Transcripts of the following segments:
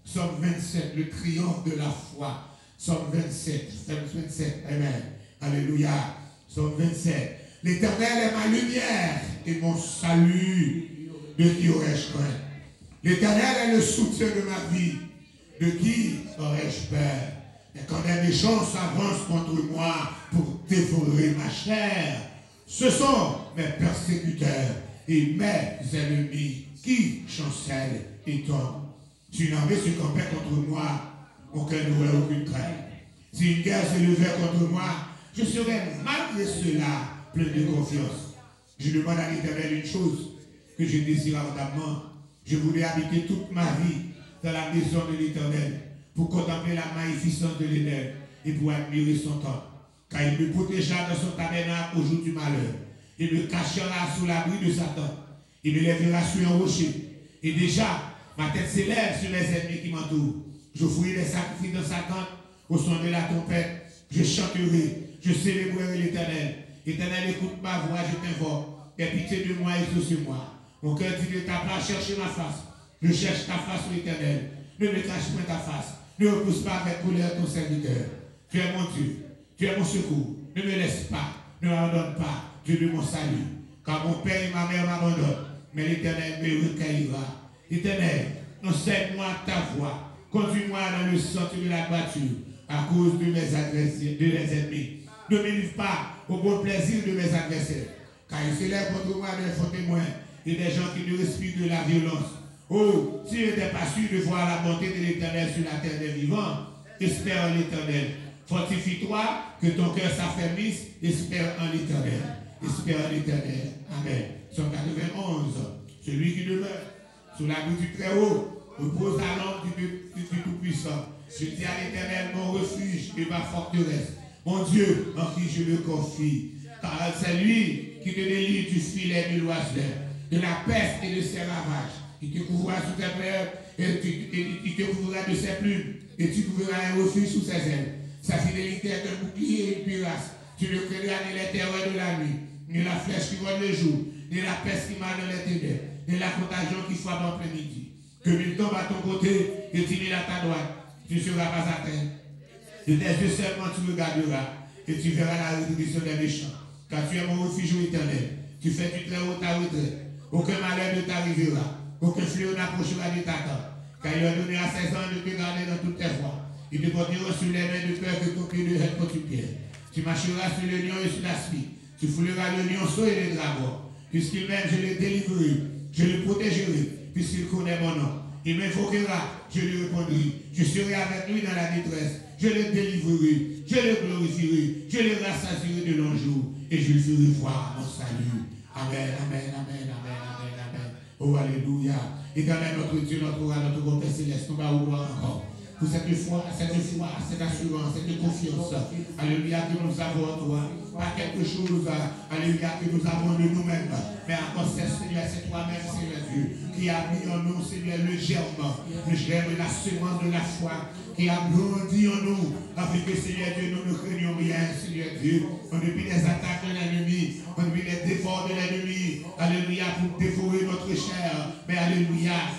Psaume 27, le triomphe de la foi. Psaume 27, amen. Alléluia. Psaume 27. L'Éternel est ma lumière et mon salut. De qui aurais-je craint? L'Éternel est le soutien de ma vie. De qui aurais-je peur? Et quand des méchants s'avancent contre moi pour dévorer ma chair, ce sont mes persécuteurs et mes ennemis qui chancellent et tombent. Si une armée se campait contre moi, aucun n'aurait aucune crainte. Si une guerre se levait contre moi, je serais malgré cela plein de confiance. Je demande à l'Éternel une chose que je désire ardemment. Je voulais habiter toute ma vie dans la maison de l'Éternel pour contempler la magnificence de l'Éternel et pour admirer son temple. Car il me protégea dans son tabernacle au jour du malheur. Il me cachera sous l'abri de Satan. Il me lèvera sur un rocher. Et déjà, ma tête s'élève sur les ennemis qui m'entourent. J'offrirai des sacrifices dans sa tente au son de la trompette. Je chanterai, je célébrerai l'Éternel. Éternel, écoute ma voix, je t'invoque. Aie pitié de moi et exauce-moi. Mon cœur dit de ta part, cherche ma face. Je cherche ta face, l'Éternel. Ne me cache pas ta face. Ne repousse pas avec colère ton serviteur. Tu es mon Dieu. Tu es mon secours. Ne me laisse pas. Ne m'abandonne pas. Dieu de mon salut. Car mon père et ma mère m'abandonnent. Mais l'Éternel me recueillera. Éternel, enseigne-moi ta voix. Conduis-moi dans le centre de la voiture à cause de mes adversaires, de mes ennemis. Ne me livre pas au bon plaisir de mes adversaires. Car ils se lèvent contre moi des faux témoins et des gens qui ne respirent de la violence. Oh, si je n'étais pas sûr de voir la bonté de l'Éternel sur la terre des vivants, espère en l'Éternel. Fortifie-toi, que ton cœur s'affermisse, espère en l'Éternel. Espère en l'Éternel. Amen. Psaume 91. Celui qui demeure sous l'abri du Très-Haut repose à l'ombre du Tout-Puissant. Je dis à l'Éternel, mon refuge et ma forteresse, mon Dieu en qui je me confie. Car c'est lui qui te délivre du filet de l'oiseleur, de la peste et de ses ravages. Il te couvrira sous tes pleurs et il te couvrira de ses plumes et tu trouveras un refuge sous ses ailes. Sa fidélité est un bouclier et une cuirasse. Tu ne craindras ni les terreurs de la nuit, ni la flèche qui vole le jour, ni la peste qui marche dans les ténèbres, ni la contagion qui frappe en plein midi. Que mille tombent à ton côté et 10 000 à ta droite, tu ne seras pas atteint. De tes yeux seulement tu regarderas et tu verras la rétribution des méchants. Car tu es mon refuge éternel. Tu fais du Très-Haut ta retraite. Aucun malheur ne t'arrivera. Aucun fléau n'approchera de ta tente. Car il a donné à 16 ans de te garder dans toutes tes voies. Il te portera sur les mains de peur que ton pied ne jette contre une pierre. Tu marcheras sur le lion et sur la spie. Tu fouleras le lionceau et le dragon. puisqu'il m'aime, je le délivrerai, je le protégerai, puisqu'il connaît mon nom. Il m'invoquera, je lui répondrai, je serai avec lui dans la détresse, je le délivrerai, je le glorifierai, je le rassasierai de longs jours, et je lui ferai voir mon salut. Amen, amen, amen, amen, amen, amen. Oh, alléluia. Éternel, notre Dieu, notre roi, notre bon Père céleste, nous va vous voir encore. Pour cette foi, cette assurance, cette confiance, alléluia, que nous avons en toi. Pas quelque chose, alléluia, que nous avons de nous-mêmes, mais encore Seigneur, c'est toi-même, Seigneur Dieu, qui a mis en nous, Seigneur, le germe, la semence de la foi, qui a grandi en nous, afin que, Seigneur Dieu, nous ne craignons rien, Seigneur Dieu, depuis les attaques de l'ennemi, depuis les défauts de l'ennemi, alléluia, pour dévorer notre chair, mais alléluia,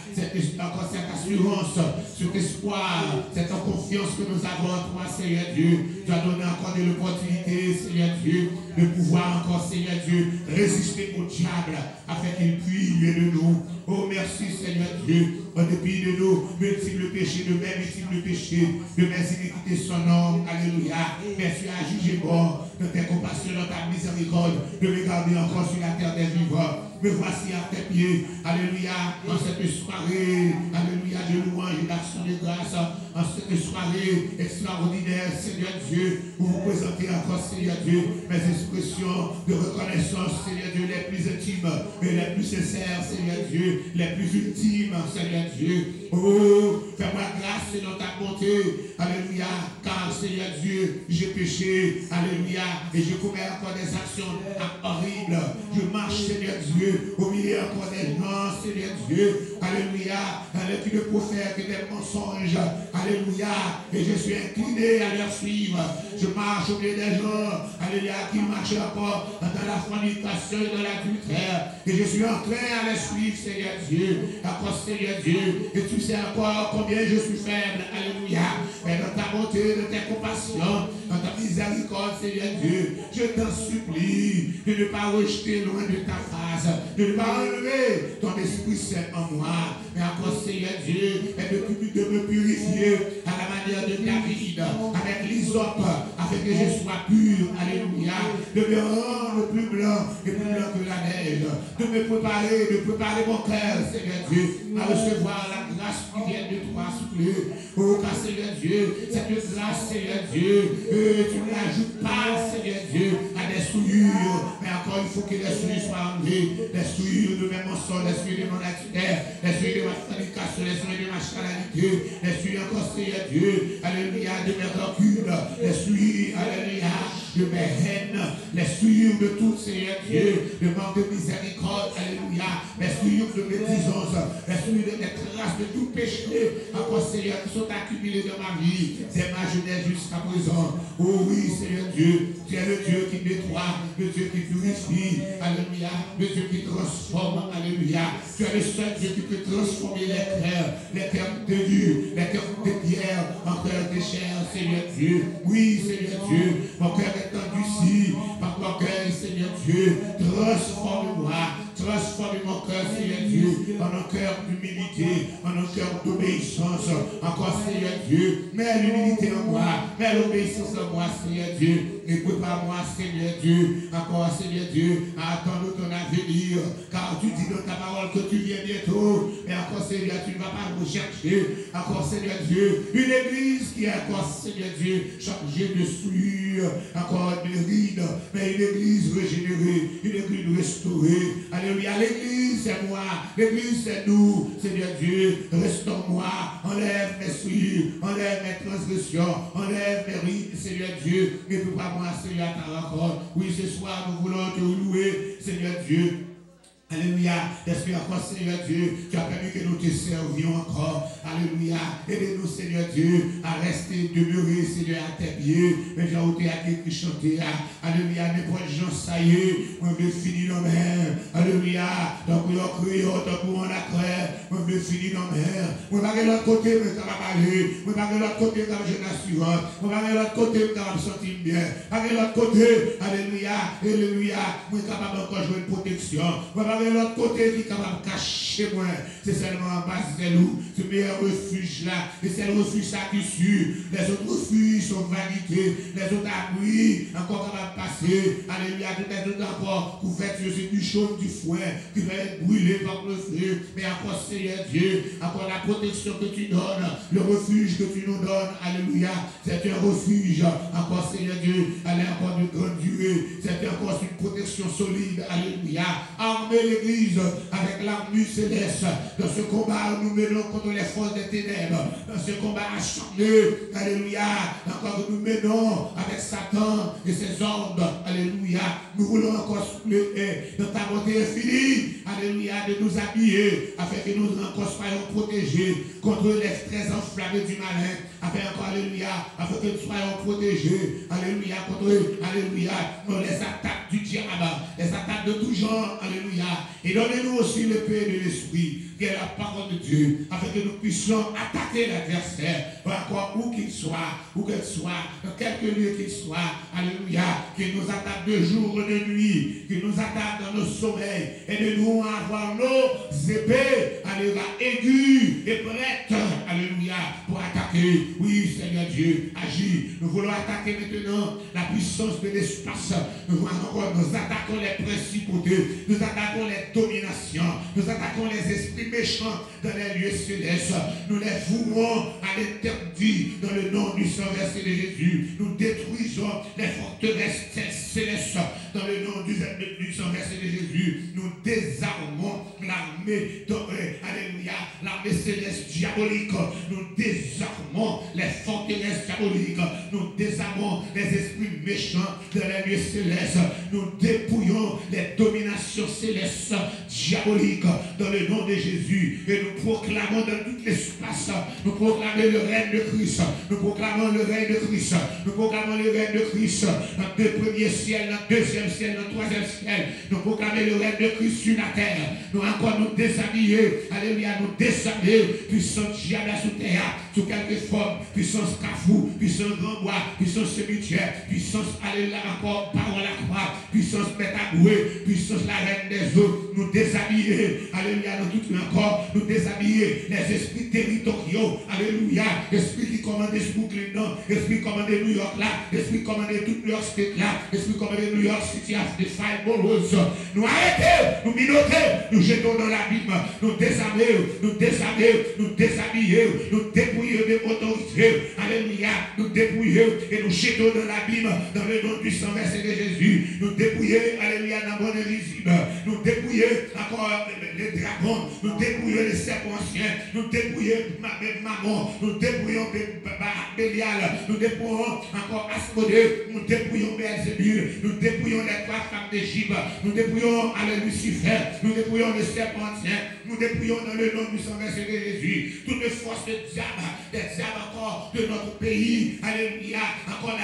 encore cette assurance, cet espoir, cette confiance que nous avons en toi, Seigneur Dieu, tu as donné encore de l'opportunité, Seigneur Dieu, de pouvoir encore, Seigneur Dieu, résister au diable, afin qu'il puisse de nous. Oh, merci, Seigneur Dieu, en dépit de nos multiples péchés, de mes multiples péchés, de mes iniquités son nom, alléluia. Mais tu as jugé bon de tes compassions, de ta miséricorde, de me garder encore sur la terre des vivants. Me voici à tes pieds, alléluia, en cette soirée, alléluia, de louange et d'action de grâce, en cette soirée extraordinaire, Seigneur Dieu, où vous présentez encore, Seigneur Dieu, mes expressions de reconnaissance, Seigneur Dieu, les plus intimes et les plus sincères, Seigneur Dieu, les plus ultimes, Seigneur Dieu. Oh, fais-moi grâce selon ta bonté, alléluia, car, Seigneur Dieu, j'ai péché, alléluia, et je commets encore des actions horribles. Je marche, Seigneur Dieu, au milieu encore des gens, Seigneur Dieu, alléluia, qui ne profèrent que des mensonges, alléluia, et je suis incliné à leur suivre. Je marche au milieu des gens, alléluia, qui marchent encore dans la fornication et dans l'adultère, et je suis enclin à les suivre, Seigneur Dieu, encore, Seigneur Dieu, et tu sais encore combien je suis faible, alléluia, et dans ta bonté, de tes compassions, dans ta miséricorde, Seigneur Dieu, je t'en supplie de ne pas rejeter loin de ta face, de ne pas enlever ton Esprit Saint en moi, mais encore, Seigneur Dieu, et de me purifier à la manière de David, avec l'hysope, afin que je sois pur, alléluia, de me rendre plus blanc et plus blanc que la neige, de me préparer mon cœur, Seigneur Dieu, à recevoir la grâce qui vient de toi, souffler. Oh, car Seigneur Dieu, cette grâce, Seigneur Dieu, tu ne l'ajoutes pas, Seigneur Dieu, à des souillures, mais encore il faut que les souillures soient enlevées, les souillures de mes mensonges, les souillures de mon naturel, les souillures de ma fornication, les souillures de ma charnalité, les souillures encore, Seigneur Dieu, alléluia, de mes rancunes, les souillures, alléluia, de mes haines, les souillures de tout, Seigneur Dieu, de manque de miséricorde, alléluia, les souillures de médisance, les souillures des traces de tout péché, encore, Seigneur, qui sont accumulés dans ma vie, c'est ma jeunesse jusqu'à présent. Oh oui, Seigneur Dieu, tu es le Dieu qui nettoie, le Dieu qui purifie, alléluia, le Dieu qui transforme, alléluia. Tu es le seul Dieu qui peut transformer les cœurs tenus, les cœurs de pierre en cœur de chair, Seigneur Dieu. Oui, Seigneur Dieu, mon cœur est endurci par ton cœur, Seigneur Dieu. Transforme-moi. Transforme mon cœur, Seigneur Dieu, en un cœur d'humilité, en un cœur d'obéissance. Encore, Seigneur Dieu, mets l'humilité en moi, mets l'obéissance en moi, Seigneur Dieu. Et prépare-moi, Seigneur Dieu, encore, Seigneur Dieu, à attendre ton avenir. Car tu dis dans ta parole que tu viens bientôt. Et encore, Seigneur, tu ne vas pas rechercher. Encore, Seigneur Dieu, une église qui est encore, Seigneur Dieu, chargée de souillure, encore de rides, mais une église régénérée, une église restaurée. Alléluia, l'église c'est moi, l'église c'est nous, Seigneur Dieu, restaure-moi, enlève mes souillures, enlève mes transgressions, enlève mes rides, Seigneur Dieu, et prépare-moi, Seigneur, à ta rencontre. Oui, ce soir, nous voulons te louer, Seigneur Dieu. Alléluia. J'espère encore, Seigneur Dieu, tu as permis que nous te servions encore. Alléluia. Aidez-nous, Seigneur Dieu, à rester demeurer, Seigneur, à tes pieds. Mais j'ai ôté à qui chanter. Alléluia. N'importe gens, ça y est. Moi, je finis dans mer. Alléluia. Donc, on a crié, donc, on a créé. Moi, je finis dans mer. Moi, je vais de l'autre côté, mais ça va parler. Moi, je vais de l'autre côté, comme j'ai l'assurance. Moi, je vais de l'autre côté, mais ça va me sentir bien. Je vais de l'autre côté. Alléluia. Alléluia. Moi, je suis capable encore jouer une protection. Moi, de l'autre côté qui est capable de cacher moi. C'est seulement en bas de nous, ce meilleur refuge là. Et c'est le refuge ça qui suit. Les autres refuges sont vanité. Les autres abris, encore capable de passer. Alléluia, tout les autres encore couverture, c'est du chaud, du foin qui va être brûlé par le feu. Mais encore, Seigneur Dieu, encore la protection que tu donnes, le refuge que tu nous donnes. Alléluia, c'est un refuge. Encore, Seigneur Dieu, elle est encore de grande durée. C'est encore une protection solide. Alléluia. Armez l'Église avec l'armure céleste. Dans ce combat, nous menons contre les forces des ténèbres. Dans ce combat acharné, alléluia, encore que nous menons avec Satan et ses ordres. Alléluia. Nous voulons encore soulever dans ta bonté infinie. Alléluia, de nous habiller afin que nous encore soyons protégés contre les traits enflammés du malin. Afin encore, alléluia, afin que nous soyons protégés. Alléluia, contre, alléluia, les attaques du diable, les attaques de tout genre. Alléluia. Et donnez-nous aussi le paix de l'esprit, qui est la parole de Dieu, afin que nous puissions attaquer l'adversaire, encore où qu'il soit, où qu'il soit, dans quelque lieu qu'il soit. Alléluia. Qu'il nous attaque de jour ou de nuit, qu'il nous attaque dans nos sommeils, et de nous avoir nos épées, alléluia, aiguës et prêtes, alléluia, pour attaquer. Oui, Seigneur Dieu, agis. Nous voulons attaquer maintenant la puissance de l'espace. Nous attaquons les principautés, nous attaquons les dominations, nous attaquons les esprits méchants dans les lieux célestes. Nous les vouons à l'interdit dans le nom du sang versé de Jésus. Nous détruisons les forteresses célestes dans le nom du sang versé de Jésus. Nous désarmons l'armée dorée, alléluia, l'armée céleste diabolique. Nous désarmons les forteresses diaboliques. Nous désarmons les esprits méchants dans les lieux célestes. Nous dépouillons les dominations célestes diaboliques dans le nom de Jésus. Et nous proclamons dans tout l'espace, nous proclamons le règne de Christ. Nous proclamons le règne de Christ. Nous proclamons le règne de Christ dans le premier ciel, dans le deuxième ciel, dans le troisième ciel. Nous proclamons le règne de Christ sur la terre. Nous encore nous déshabiller. Alléluia, nous déshabiller. Puissance diable sous terre, sous quelque forme. Puissance cafou, puissance grand bois, puissance cimetière, puissance, alléluia, encore parole à croix, puissance pétagouée, puissance la reine des eaux. Nous déshabiller. Alléluia, dans tout encore, nous déshabiller les esprits territoriaux. Alléluia, esprit qui commande ce Brooklyn, esprit commande New York là, esprit commande toute New York State là, esprit commande New York City, des five boroughs. Nous arrêtons, nous minotons, nous jetons dans l'abîme, nous déshabiller, nous déshabiller, nous déshabiller, nous dépouiller de autorité. Alléluia, nous dépouiller et nous jetons dans l'abîme dans le nom du sang versé de Jésus. Nous dépouiller, alléluia, dans le monde invisible. Nous dépouiller encore les dragons, nous dépouillons les serpents anciens, nous dépouillons Maman, nous dépouillons Bélial, nous dépouillons encore Asmodée, nous dépouillons Beelzébul, nous dépouillons les trois femmes d'Égypte, nous dépouillons Lucifer, nous dépouillons les serpents anciens, nous dépouillons dans le nom du sang versé de Jésus toutes les forces de diable, des diables encore de notre pays, alléluia, encore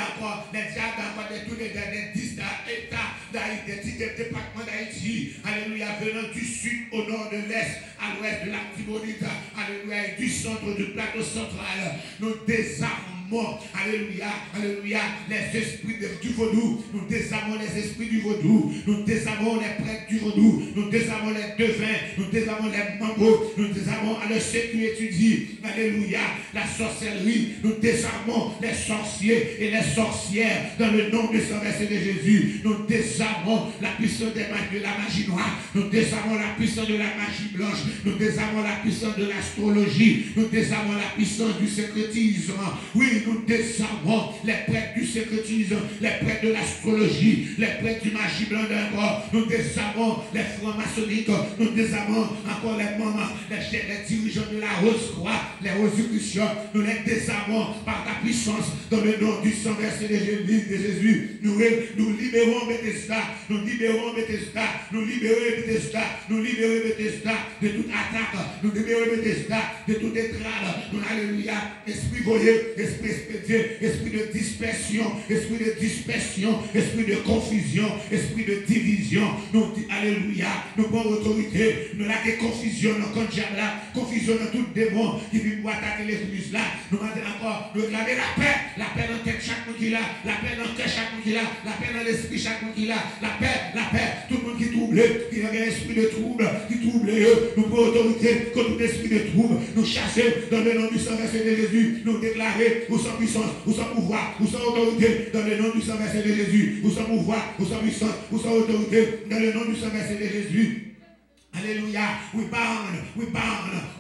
les diables encore de tous les États d'Haïti, des départements d'Haïti, alléluia, venant du sud au nord de l'est, à l'ouest de l'Artibonite, alléluia, et du centre du plateau central. Nous désarmons, alléluia, alléluia, les esprits du vaudou. Nous désarmons les esprits du vaudou. Nous désarmons les prêtres du vaudou. Nous désarmons les devins. Nous désarmons les mangos. Nous désarmons à ceux qui étudient, alléluia, la sorcellerie. Nous désarmons les sorciers et les sorcières dans le nom de Saint versé de Jésus. Nous désarmons la puissance de la magie noire. Nous désarmons la puissance de la magie blanche. Nous désarmons la puissance de l'astrologie. Nous désarmons la puissance du secrétisme. Oui, nous désarmons les prêtres du secrétisme, les prêtres de l'astrologie, les prêtres du magie blanche d'encore. Nous désarmons les francs-maçonniques. Nous désarmons encore les mamans, les dirigeants de la Rose-Croix, les Rosicruciens. Nous les désarmons par ta puissance dans le nom du sang versé de Jésus. Nous libérons Bethesda. Nous libérons Bethesda. Nous libérons Bethesda. Nous libérons Bethesda de toute attaque. Nous libérons Bethesda de toute étrave. Nous, alléluia, esprit voyé, esprit expédié, esprit de dispersion, esprit de confusion, esprit de division. Nous, alléluia, nous prenons autorité. Nous avons des confusions dans le diable là, confusion dans tout démon qui vient pour attaquer l'église là. Nous demandons encore de réclamer la paix dans tête chaque monde qui là, la paix dans cœur chaque monde qui là, la paix dans l'esprit chaque monde qui là, la paix, tout le monde qui trouble. trouble, qui a un esprit de trouble, qui trouble eux, nous prenons autorité contre tout esprit de trouble, nous chasser dans le nom du sang versé de Jésus, nous déclarer ou sans puissance, ou sans pouvoir, ou sans autorité, dans le nom du sang versé de Jésus, ou sans pouvoir, ou sans puissance, ou sans autorité, dans le nom du sang versé de Jésus. Hallelujah. We bound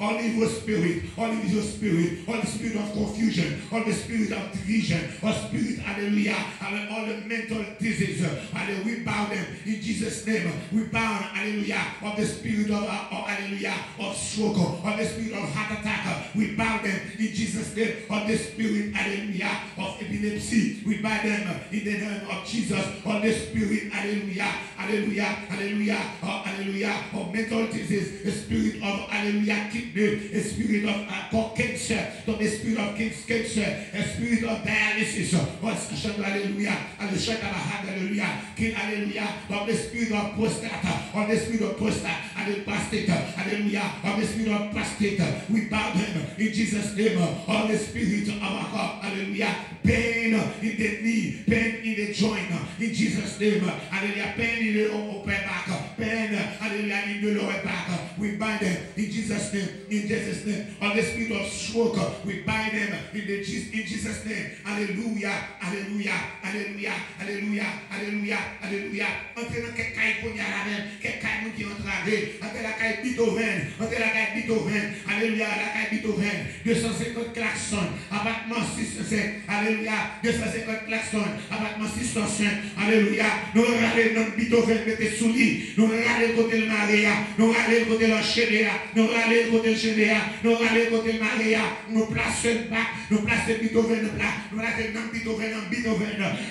all evil spirit, all evil spirit, all the spirit of confusion, all the spirit of division, all spirit, hallelujah, all the mental disease. Hallelujah. We bound them in Jesus' name. We bound, hallelujah, of the spirit of, hallelujah, of stroke, of the spirit of heart attack. We bound them in Jesus' name, of the spirit, hallelujah, of epilepsy. We bind them in the name of Jesus, of the spirit, hallelujah, hallelujah, hallelujah, hallelujah, of mental disease, a spirit of, hallelujah, kidney, a spirit of cancer, the spirit of cancer, a spirit of dialysis, hallelujah, hallelujah, hallelujah, of the spirit of prostate, of the spirit of prostate, hallelujah, of the spirit of prostate. We bow them in Jesus' name, of the spirit of hallelujah, pain in the knee, pain in the joint, in Jesus' name, hallelujah, pain in the upper back, pain, hallelujah, in the lower back. We bind them in Jesus' name, in Jesus' name. On the spirit of stroke, we bind them in Jesus' name. Hallelujah, hallelujah, hallelujah, hallelujah, hallelujah, hallelujah. Entrez dans quelques cailles pour y aller, quelques cailles qui ont traversé, entre la caille Beethoven, entre la caille Beethoven, alléluia, la caille Beethoven, 250 klaxons, abattement 605, alléluia, 250 klaxons, abattement 605, alléluia. Nous regardons notre Beethoven, mettez sous lit, nous regardons côté le Maria, nous regardons côté le Chédéa, nous regardons côté le Chédéa, nous regardons côté le Maria, nous plaçons pas, nous plaçons Beethoven là, nous plaçons dans Beethoven,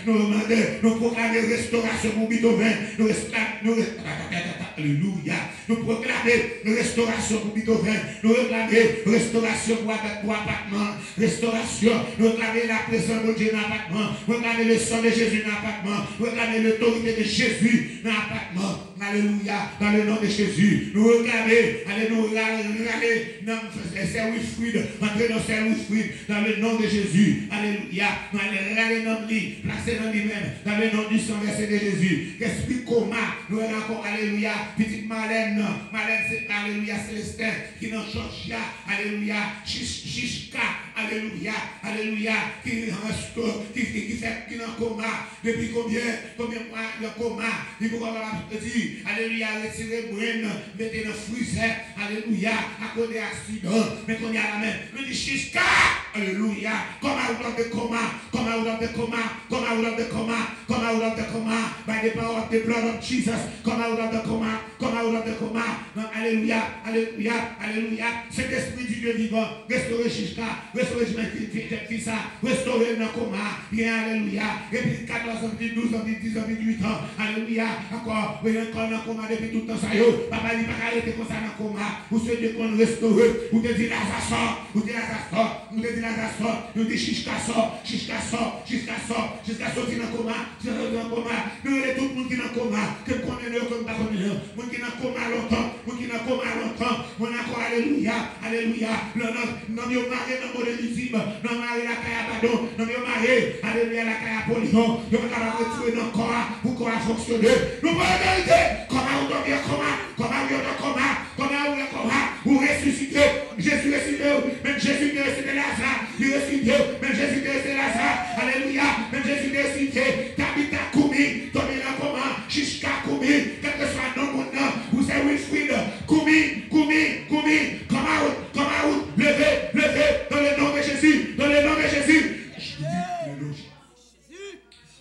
nous demandons, nous proclamons restauration pour Beethoven, nous alléluia, nous proclamons restauration pour Beethoven, nous réclamons restauration pour appartement, restauration, nous réclamons la présence de Dieu dans l'appartement, nous réclamons le sang de Jésus dans l'appartement, nous réclamons l'autorité de Jésus dans l'appartement, alléluia, dans le nom de Jésus, nous réclamons, alléluia, dans le service fluide, entrer dans le service fluide, dans le nom de Jésus, alléluia, nous allons dans lui, placer dans lui-même, dans le nom du sang versé de Jésus, esprit coma, nous allons encore, alléluia, petite Marlène, c'est, alléluia, Célestin, qui dans Georgia, alléluia, Chichka, alléluia, alléluia, qui fait, qui dans coma, depuis combien mois le coma, il faut dire, alléluia, retirer Brenne, mettez dans le freezer, alléluia, à cause d'accident, mais qu'on y a la main, nous dit Chichka, alléluia, comme out of the coma, come out of the coma, come out of the coma, come out of the coma, by the power of the blood of Jesus, come out of the coma, come out of the coma, alléluia, alléluia, alléluia, cet esprit du Dieu vivant, restaurer Chichka, restaurer fils, restaurer dans le coma, bien, alléluia, et puis 14 ans, 12 ans, 10 ans, 8 ans, alléluia, encore, oui, encore dans le coma depuis tout le temps, ça y est, papa dit pas qu'elle était comme ça dans le coma, ou ce Dieu qu'on restaure, ou te dit Lazare sort, ou te dit Lazare sort, ou te dit Lazare sort, ou te dit Chichka sort, Chichka sort, Chichka sort, Chichka sorti dans le coma, Chichka sorti dans le coma, nous avons tout le monde qui est dans le coma, que connaît que pas connaît, monde qui est dans le coma longtemps, monde qui est dans le coma longtemps, mon encore, alléluia, alléluia, non, nous marié dans le modélisme, non, marié la caille à Badon, non, nous marié, alléluia, la caille à Polygon, nous sommes capables de retrouver dans le corps pour qu'on a fonctionné, nous pouvons vérité, comment on doit bien comment on doit comment on coma, ou ressusciter, Jésus ressuscité, même Jésus qui ressuscité Lazare, il ressuscité, même Jésus qui ressuscité Lazare, alléluia, même Jésus qui ressuscité, Tabitha Koumi, tombé dans le coma, Chichka Koumi, quel que soit non mon nom, vous êtes Wilfried, Koumi, comment levez, dans le nom de Jésus, dans le nom de Jésus.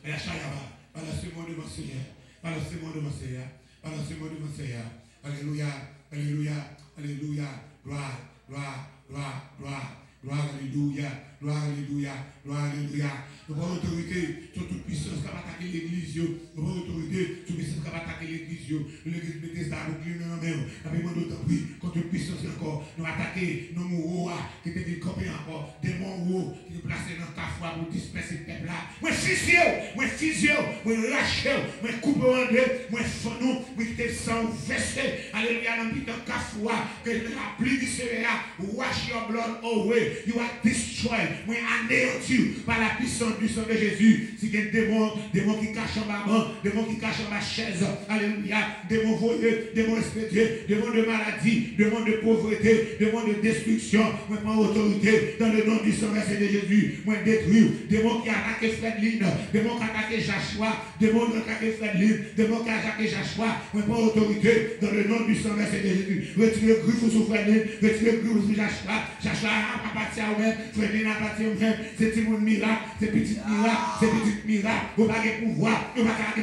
Et à Chayaba, balancez-moi devant Seigneur, balancez-moi devant Seigneur, balancez-moi devant Seigneur. Alléluia, alléluia, alléluia, gloire, gloire, gloire, gloire, gloire, alléluia, gloire, alléluia, gloire, alléluia. Nous avons autorité sur toute puissance qui va attaquer l'église. Nous avons autorité sur toute puissance qui va attaquer l'église. L'église Bethesda, nous prions dans la main. Nous avons d'autres prix contre toute puissance encore. Nous attaquer nos mots qui étaient campés encore. Des mots qui nous placés dans ta foi pour disperser le peuple là. Moi, physio, moi, lâché, moi, coupé en deux, moi, fanou, moi, qui t'es sans versé. Alléluia, dans le temps, ta foi, que la pluie du Seigneur, wash your blood away. You are destroyed. moi anéanti par la puissance du sang de Jésus. Si il y a des démons qui cachent en maman, démons qui cachent en ma chaise, alléluia, démons volés, démons respectés, démons de maladie, démons de pauvreté, démons de destruction, moi prends autorité dans le nom du sang versé de Jésus, moi détruire, démons qui attaquent Fredline, démons qui attaquent Joshua, démons qui attaquent Fredline, démons qui attaquent Joshua, moi prends autorité dans le nom du sang versé de Jésus. Retirez le griffe sur Fredline, retirez le griffe sur Joshua, Joshua n'a pas parti à vous-même, Fredline n'a pas parti à vous-même, c'est petit monde miracle, c'est petit miracle, c'est petit miracle, vous n'avez pas pouvoir, vous n'avez pas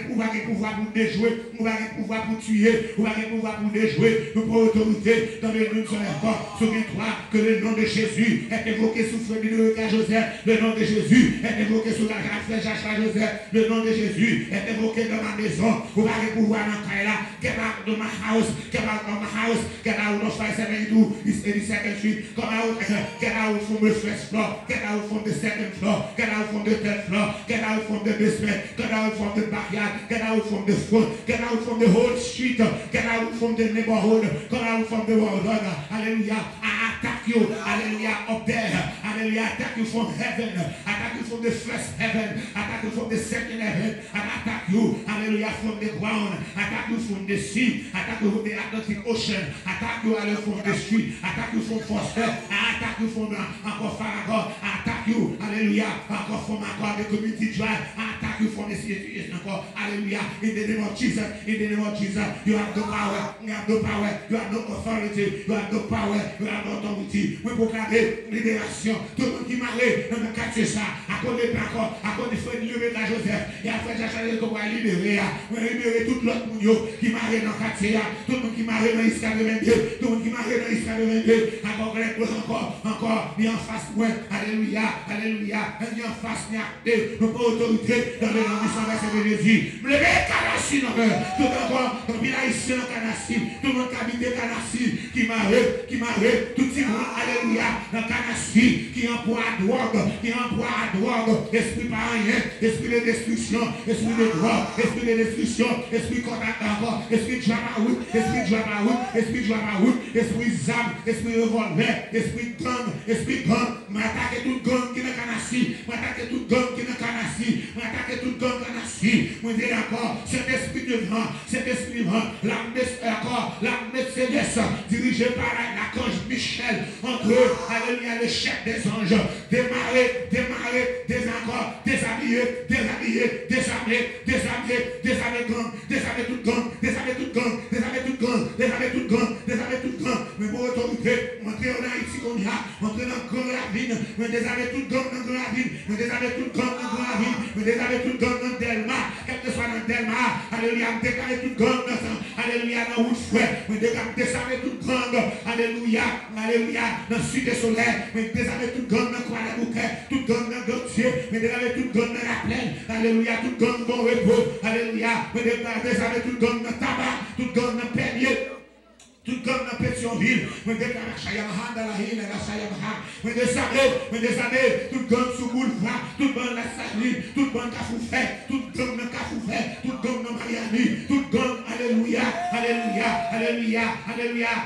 pouvoir pour déjouer, vous n'avez pas pouvoir pour tuer, vous n'avez pas pouvoir pour déjouer, nous prenons autorité dans le nom de son corps. Souviens-toi que le nom de Jésus est évoqué sous Fredline de Joseph, le nom de Jésus est évoqué sous la frère Joshua Joseph, le nom de Jésus est évoqué dans ma maison, vous n'avez pas pouvoir dans la là, get out of my house, get out of my house, get out of 572, it's 82nd Street, come out, get out from the first floor, get out from the second floor, get out from the third floor, get out from the basement, get out from the backyard, get out from the front, get out from the whole street, get out from the neighborhood, get out from the world. Hallelujah. I attack you, hallelujah, up there. Hallelujah. Attack you from heaven. Attack you from the first heaven. Attack you from the second heaven. And attack you, hallelujah, from the ground. Attack you from the sea. Attack you from the Atlantic Ocean. Attack you, hallelujah, from the street. Attack you from Foster. I attack you from encore Farragon. I attack you, hallelujah, encore from the community drive. I attack you from the situation encore. Hallelujah. In the name of Jesus. In the name of Jesus. You have no power. You have no power. You have no authority. You have no power. You have no authority. We proclame libération. Tout le monde qui m'arrête dans le quartier ça. À cause des parcours. À cause des frères de Joseph. Et après, j'ai changé qu'on va libérer. On va libérer tout l'autre monde qui m'arrête dans le quartier. Tout le monde qui m'arrête dans l'Israël de 22. Tout le monde qui m'arrête dans l'Israël de 22. Encore. Ni en face, ouais. Alléluia. Alléluia. Ni en face, ni acté. Nous pas autorité dans le nom du sang de Jésus. Me lever Canassi dans le tout encore. Comme il a ici dans Canassi. Tout le monde qui habite Canassi. Qui m'arrête. Tout le monde. Alléluia. Dans Canassi. Qui emploie à drogue. Esprit par rien. Esprit de destruction. Esprit de drogue. Esprit de destruction. Esprit contact encore. Esprit de Jamaout. Esprit zam. Esprit revolver. Esprit gang. M'attaque tout gang qui n'est Canassi. M'attaque tout gang qui n'est Canassi. M'attaque tout gang Canassi. Moi dis d'accord. Cet esprit de vent. L'arme Mercedes. Dirigé par l'archange Michel. Entre eux. Alléluia. Le chef des anges. Démarrer. Déshabiller tout gang. Mais pour autorité, montrer en Haïti qu'on y a, montrer dans le grand ravine, mais déshabiller tout gang dans le grand ravine, mais déshabiller tout gang dans Delma, quel que soit dans Delma, alléluia, déclarer tout gang dans ça, alléluia, dans Woodfray, mais déshabiller tout gang, alléluia, dans le sud des soleils, mais déshabiller tout gang dans Croix-les-Bouquets, tout gang dans Gautier, mais déshabiller tout gang dans la plaine, alléluia, tout gang bon repos, alléluia, mais déshabiller tout gang dans Tabac, tout gang dans Pernier. Tout comme dans Pétionville, mais déclare Chayamaha dans la Hine, la Chayamaha, mais des années, tout comme sous boulevard, tout comme la Saline, tout comme Cafoufet, tout comme dans Cafoufet, tout comme dans Miami, tout comme, alléluia,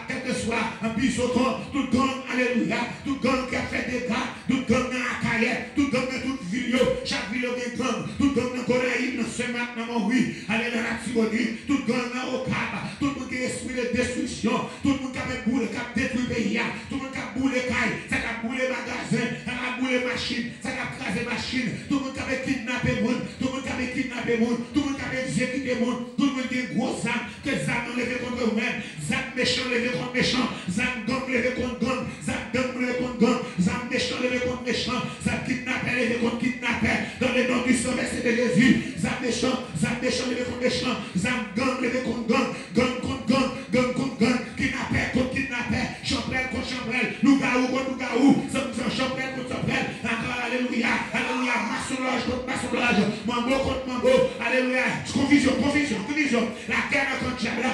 quel que soit un bisoton, tout comme, alléluia, tout comme qui a fait des gars, tout comme dans Akaye, tout comme dans toute ville, chaque ville est grande, tout comme dans Coraïne, dans Semak, dans Montrouy, allez dans la Tibonite, tout comme dans Okaba, tout le monde qui est esprit de destruction. Tout le monde qui a boule, qui a détruit le pays, tout le monde qui a boule les cailles, ça a boule les magasins, ça a boule les machines, ça a crasé les machines, tout le monde qui a kidnappé le monde, tout le monde qui a kidnappé le monde, tout le monde qui a exécuté le monde, tout le monde qui a gros âmes, que les âmes ont levé contre eux-mêmes, âmes méchants levé contre méchants, âmes gang levé contre gang, âmes gang levé contre gang, âmes méchants levé contre méchants, âmes kidnappés levé contre kidnappés, dans le nom du sang versé de Jésus, âmes méchants levé contre méchants, âmes gang levé contre gang, gang contre gang, gang contre gang. Kidnappé, chambrelle contre chambrelle, loup-garou contre loup-garou, chambrelle contre chambrelle, encore alléluia, maçonnage contre maçonnage, mambo contre mambo, alléluia, confusion, la guerre contre Diabla,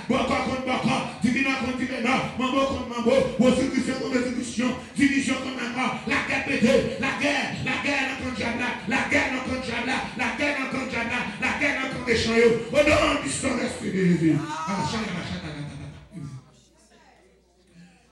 boko contre boko, divina contre divina, mambo contre mambo, persécution contre persécution, division contre encore, la guerre pétée, la guerre contre Diabla, la guerre contre méchant, au nom du Saint-Esprit de Jésus.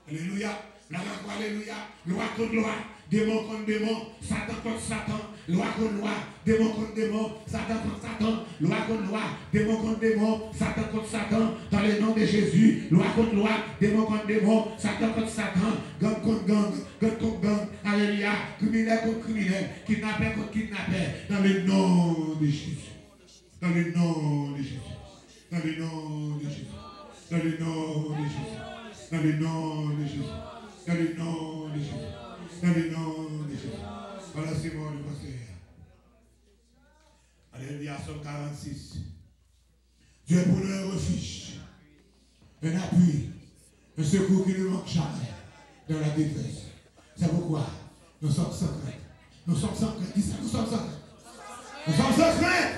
Alléluia. Alléluia. Loi contre loi. démon contre démon, Satan contre Satan, loi contre loi, démon contre démon, Satan contre Satan, loi contre loi, démon contre démon, Satan contre Satan, dans le nom de Jésus, loi contre loi, démon contre démon, Satan contre Satan, gang contre gang, gang contre gang, alléluia, criminel contre criminel, kidnappeur contre kidnappeur, dans le nom de Jésus. Dans le nom de Jésus. Dans le nom de Jésus. Dans le nom de Jésus. Dans le nom de Jésus. Dans le nom de Jésus. Dans le nom de Jésus. Voilà, c'est bon, le pasteur. Alléluia, Somme 46. Dieu est pour nous un refuge, un appui, un secours qui ne manque jamais dans la détresse. C'est pourquoi nous sommes sans crainte. Nous sommes sans crainte. Dis ça, nous sommes sans crainte. Nous sommes sans crainte.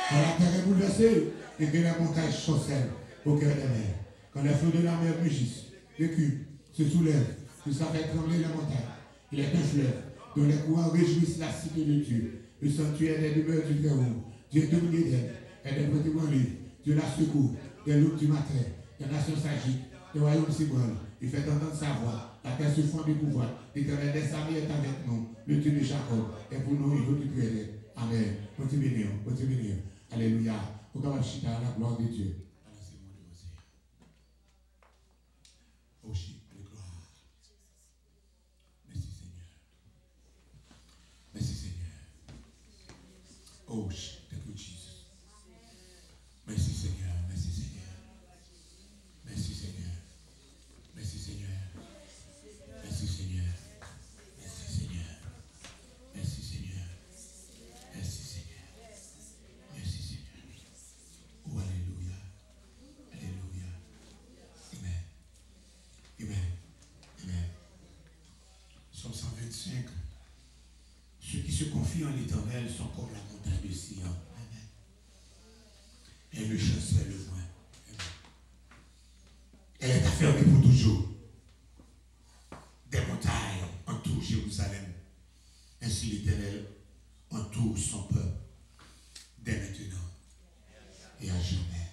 Quand la terre est bouleversée et que les montagnes chancellent au cœur des mers. Quand les flots de la mer mugissent, l'écume se soulève jusqu'à faire trembler les montagnes. Il est un fleuve dont les courants réjouissent la cité de Dieu, le sanctuaire des demeures du Très-Haut. Dieu domine d'elle et des petits lui. Dieu la secoue des loups du matin. Les nations s'agitent, les royaumes s'ébranlent. Il fait entendre sa voix. La terre se fend du pouvoir. L'Éternel des armées est avec nous. Le Dieu de Jacob est pour nous une autre prière. Amen. Continuez. Alléluia. Au cas chita la gloire de Dieu. Oh, de gloire. Merci Seigneur. Merci Seigneur. Oh, thank you Jesus. Merci Seigneur. Merci Seigneur. Merci Seigneur. Merci Seigneur. Merci Seigneur. Merci Seigneur. Merci Seigneur. Merci Seigneur. Merci Seigneur. Oh, alléluia. Alléluia. Amen. Amen. Amen. Psaume 125. Ceux qui se confient en l'Éternel sont comme la montagne de Sion. Amen. Et le chancel le loin. Elle est affermée pour toujours. Des montagnes entourent Jérusalem. Ainsi l'Éternel entoure son peuple dès maintenant et à jamais.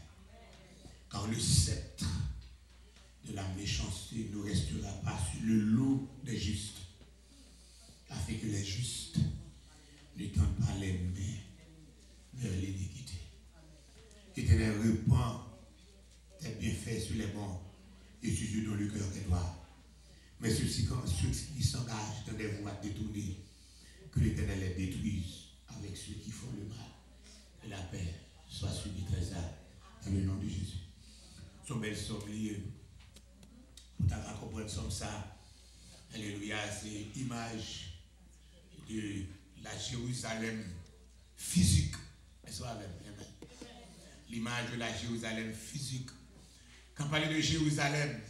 Car le sceptre de la méchanceté ne restera pas sur le lot des justes, afin que les justes ne tendent pas les mains vers l'iniquité. L'Éternel répand tes bienfaits sur les bons et sur ceux dont le cœur est droit. Mais ceux qui s'engagent dans des voies détournées, que l'Éternel les détruise avec ceux qui font le mal. Et la paix soit sur les trésors dans le nom de Jésus. Son bel somme lié. Pour t'avoir compris comme ça. Alléluia, c'est l'image de la Jérusalem physique. L'image de la Jérusalem physique. Quand on parle de Jérusalem,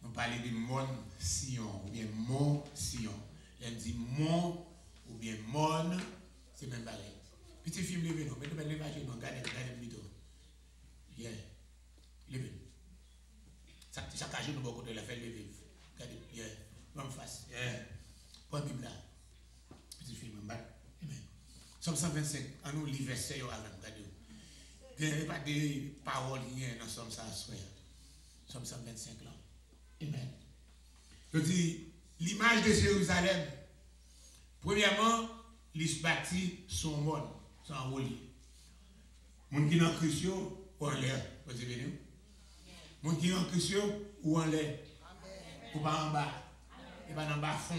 on parle de Mont Sion, ou bien Mont Sion. On dit Mont, ou bien Mon, c'est même pareil. Petit film, levez nous, mettez les images, regardez le vidéo. Bien, levez. Chaque jour, nous beaucoup de la faire lever. Regardez, bien, même face. Pas de Bible là. Petit film, Amen. Somme 125, on nous lit verset avant, regardez. Il n'y a pas de paroles dans Somme 125. Somme 125 là. Amen. Je dis, l'image de Jérusalem, premièrement, il se bâtit son monde, son rôle. Mon qui est en Christ ou en l'air, vous avez vu? Mon qui est en Christ ou en l'air, ou pas en bas, et pas en bas fond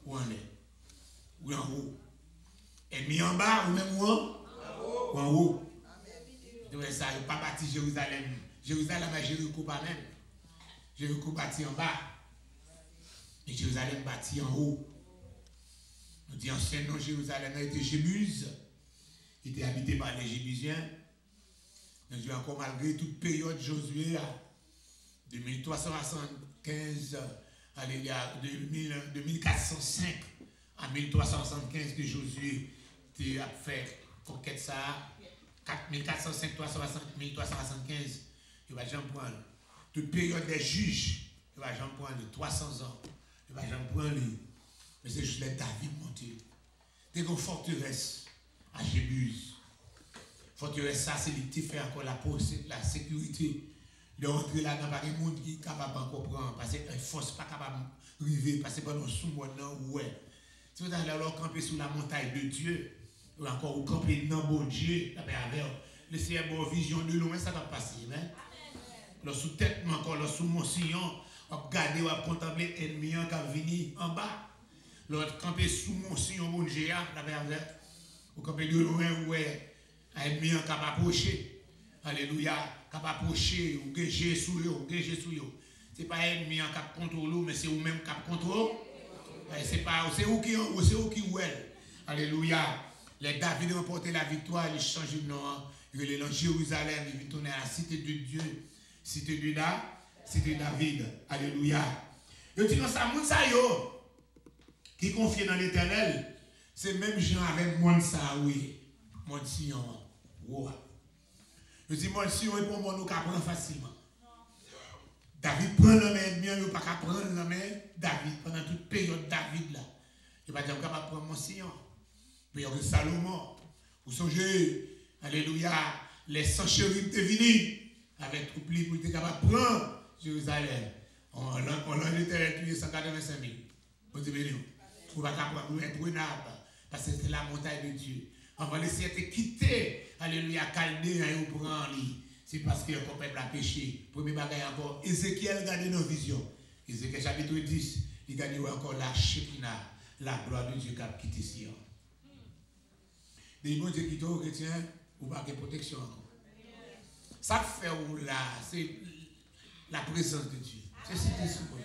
ou en l'air, ou en haut. Et mis en bas ou même ou en haut. Donc ça, il n'a pas bâti Jérusalem. Jérusalem a Jéricho pas même. Jéricho bâti en bas. Et Jérusalem bâti en haut. Nous disons ancien nom Jérusalem a été Jébuse. Il était habité par les Jébusiens. Nous disons encore malgré toute période Josué de 1375 de 1405 à 1375 que Josué a fait conquête ça. 1405, 1375, il va jamais prendre. Toute période des juges, il va jamais prendre 300 ans. Il va jamais prendre. Mais c'est juste les David monté. Dès qu'on forteresse à Jébuse, forteresse ça, c'est lui qui fait encore la sécurité De rentrer là dans le monde qui est capable de comprendre, parce que une force pas capable de arriver, parce que pendant sous-monde, ouais. Si vous allez alors camper sous la montagne de Dieu, ou encore vous camper dans bon Dieu, le Seigneur a une vision de loin, ça va passer. Le sous-tête, encore le sous mon sillon, on va regarder, on va contempler l'ennemi qui va venir en bas. L'autre camper sous mon sillon, bon Dieu, vous camper de loin, ouais, l'ennemi qui va approcher. Alléluia, qui va approcher, ou gager sous eux, Ce n'est pas l'ennemi qui va contrôler, mais c'est vous-même qui contrôle. C'est où qui est. Alléluia. Les David ont remporté la victoire, ils changent de nom. Il est dans Jérusalem, il vient tourner à la cité de Dieu, cité de David. Alléluia. Je dis dans ça, qui confie dans l'Éternel, c'est même gens avec moi ça, oui. Mon Sion. Je dis, mon Sion, pour moi, nous prendre facilement. David prend la main, il ne peut pas prendre la main David pendant toute période David là. Il va dire qu'il va prendre mon Sion. Période de Salomon. Vous songez, alléluia, les 100 chérubins de venus avec troupes pour être capable de prendre Jérusalem. On l'a tué 185 000. Vous dites, vous ne pouvez pas prendre un prenable parce que c'est la montagne de Dieu. On va laisser être quitté, alléluia, Chaldéen et vous prendre lui. C'est parce que le peuple a péché. Premier bagage encore, Ézéchiel regarde nos visions. Ézéchiel chapitre 10, il gagne encore la Shekinah, la gloire de Dieu qui a quitté Sion. Des bons Dieu qui sont chrétiens, ou pas de protection encore. Ça fait où là, c'est la présence de Dieu. C'est cité sous Dieu.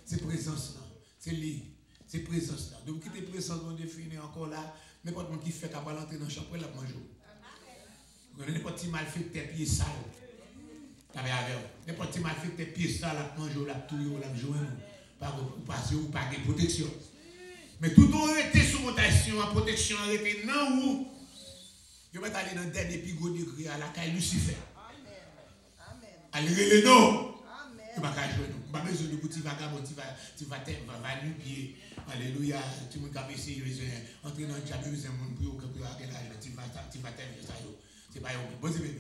C'est présence là. C'est lui. C'est présence là. Donc, quitter présence, on définit encore là. N'importe qui fait qu'à pas l'entrer dans le champ, la manger. N'importe qui mal fait tes pieds sales. N'importe qui mal fait tes pieds sales, la manger, la touille, la jouer, ou pas de protection. Mais tout le monde était sous protection, en protection, était non où. Je vais aller dans le dernier pigot de à la caille Lucifer. Allez, les noms. Tu vas jouer nous. Pas besoin de petit vagabond, tu vas nu pied. Alléluia. Tu me capes ici, entrer dans le diable, c'est mon pour que tu vas t'aimer ça. C'est pas bon, c'est bien.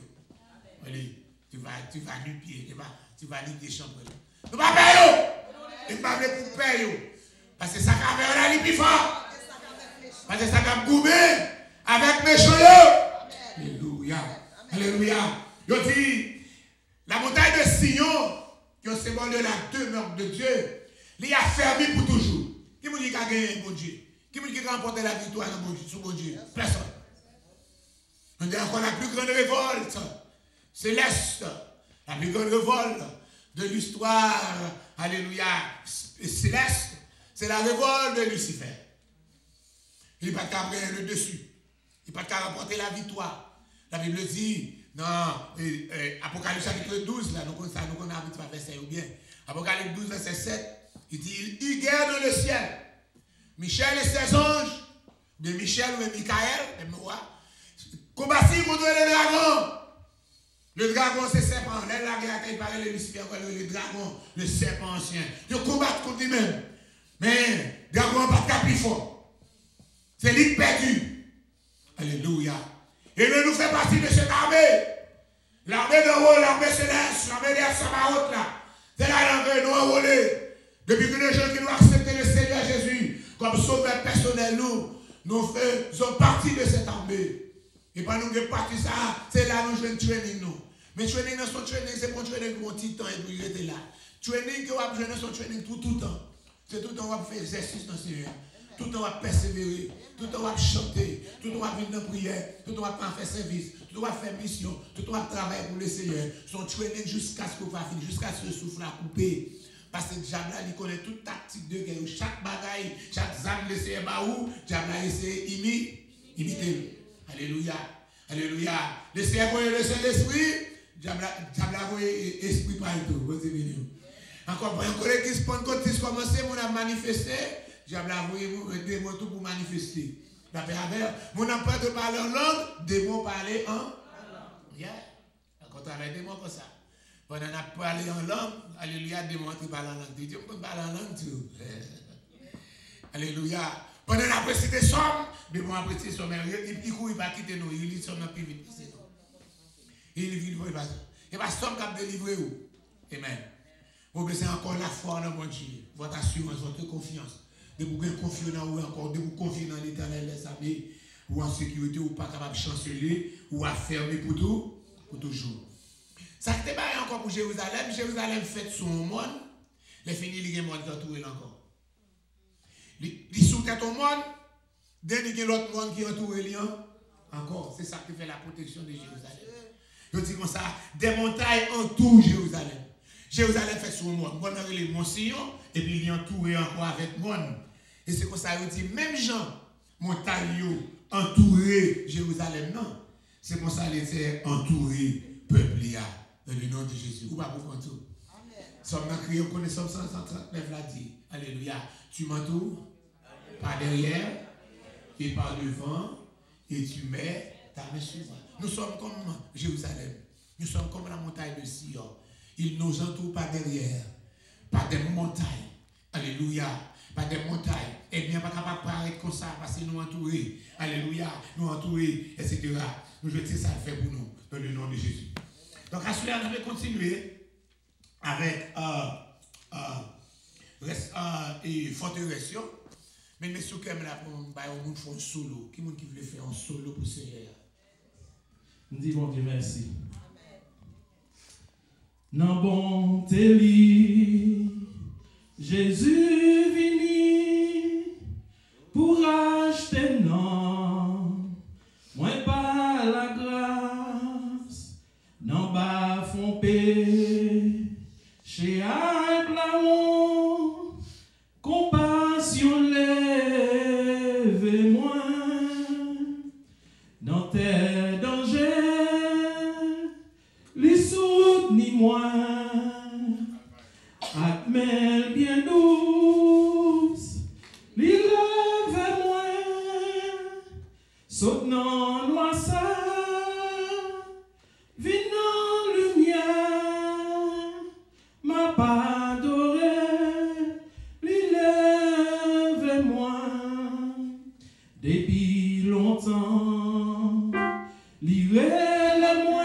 Allez, tu vas nu pied, tu vas lire des chambres. Tu vas payer. Tu vas pour payer. Parce que ça va faire la plus fort. Parce que ça va goumer avec mes cheveux. Alléluia. Alléluia. Je dis, la montagne de Sion, qui est le symbole de la demeure de Dieu, il a fermé pour toujours. Qui me dit qu'il a gagné bon Dieu? Qui me dit qu'il a remporté la victoire sur bon Dieu? Personne. On dit encore la plus grande révolte céleste, la plus grande révolte de l'histoire, alléluia, céleste, c'est la révolte de Lucifer. Il n'a pas qu'à rien le dessus. Il n'a pas qu'à remporter la victoire. La Bible dit, dans Apocalypse chapitre 12, là, nous connaissons pas verset ou bien. Apocalypse 12, verset 7, il dit, il guerre dans le ciel. Michel et ses anges, de Michel ou de Michael, de moi, combattre contre le dragon. Le dragon, c'est le serpent. Là, il parle de Lucifer, le dragon, le serpent ancien. Il combat contre lui-même. Mais le dragon n'a pas de plus fort. C'est lui perdu. Alléluia. Et nous fait partie de cette armée. L'armée de haut, l'armée céleste, l'armée des Samarotes là. C'est là l'armée nous enrôlée. Depuis que les gens qui nous acceptent le Seigneur Jésus comme sauveur personnel, nous faisons partie de cette armée. Et pas nous qui partie ça, c'est là nous jouons training nous. Mais training dans son training, c'est pour training pour un petit temps et puis il était là. Training que vous avez joué dans son training tout le temps. C'est tout le temps qu'on va faire exercice dans le Seigneur. Tout le temps on va persévérer, tout le temps on va chanter, tout le temps on va venir dans la prière, tout le temps on va faire service, tout le temps on va faire mission, tout le temps on va travailler pour le Seigneur. Son training jusqu'à ce qu'on va finir, jusqu'à ce que le souffle a coupé. Parce que Diabla, il connaît toute tactique de guerre. Chaque bagaille, chaque zame de Seigneur Baou, Diabla essaie imiter. Alléluia. Alléluia. Le Seigneur voyait le Saint-Esprit, Diabla voyait l'Esprit partout. Vous êtes venu. Encore pour un collègue qui se prend quand il commence, on a manifesté. Diabla voyait des mots tout pour manifester. La paix avec. Mon emprunt de parler en langue, des mots parler en langue. Yeah. Quand on a des mots comme ça. Pendant qu'on a parlé en langue, alléluia, des mots qui parlent en langue. Dieu peut parler en langue tout. Alléluia. Pendant qu'on a apprécié des sommes, des mots appréciés des sommes. Il court, il va quitter nous. Il lit sommes plus vite. Il lit vite, il va. Et pas somme qui a délivré vous. Amen. Vous c'est encore la foi dans mon Dieu, votre assurance, votre confiance. De vous confier dans vous encore, de vous confier dans l'Éternel, les amis, ou en sécurité, ou pas capable de chanceler, ou à fermer pour tout, pour toujours. Ça qui est encore pour Jérusalem. Jérusalem fait son monde. Les finis, il y a un monde qui entoure encore. Il sous-tête au monde. Dès qu'il y a l'autre monde qui entoure encore. C'est ça qui fait la protection de Jérusalem. Je dis comme ça, des montagnes entourent Jérusalem. Jérusalem fait son monde. Moi, on a les Mont-Sion, et puis il est entouré encore avec monde. Et c'est comme ça, je dis, même gens, montagnes entouré Jérusalem, non. C'est comme ça, il était entouré peuple, dans le nom de Jésus. Ou pas pour tout. Somme dans crié, on connaît Somme 139, l'a dit. Alléluia. Tu m'entoures par derrière et par devant, et tu mets ta main sur moi. Nous sommes comme Jérusalem. Nous sommes comme la montagne de Sion. Il nous entoure par derrière, par des montagnes. Alléluia. Par des montagnes. Eh bien, pas capable de paraître comme ça parce que nous entourés. Alléluia. Nous entourés, etc. Nous je dis ça le fait pour nous, dans le nom de Jésus. Donc, à ce moment-là, on va continuer avec forteresse. Mais nous sommes là pour faire un solo. Qui veut faire un solo pour Seigneur? Nous disons, bon Dieu, merci. Non bon téli, Jésus vini pour acheter non, moi pas la grâce, non bas font péché à blaon, compassion lève-moi, dans tes dangers, les soutenez-moi, admets bien douce, les lève-moi, saute dans l'oisa, venant lumière, m'a pas adoré, les lève-moi, depuis longtemps, livrez-le-moi,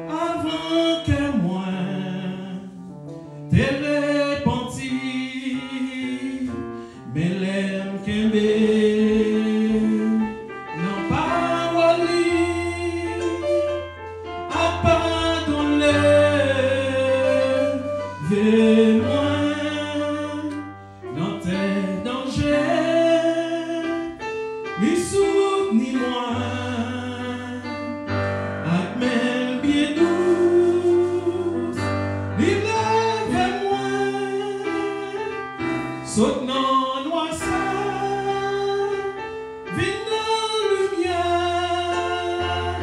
avant que moi t'ai repenti, mais l'aime qu'aimer, non pas wali, à pardonner, vers-moi, dans tes dangers, ni souffle ni moi. Admets bien douce, lève-moi, saute dans l'oisa, viens dans lumière,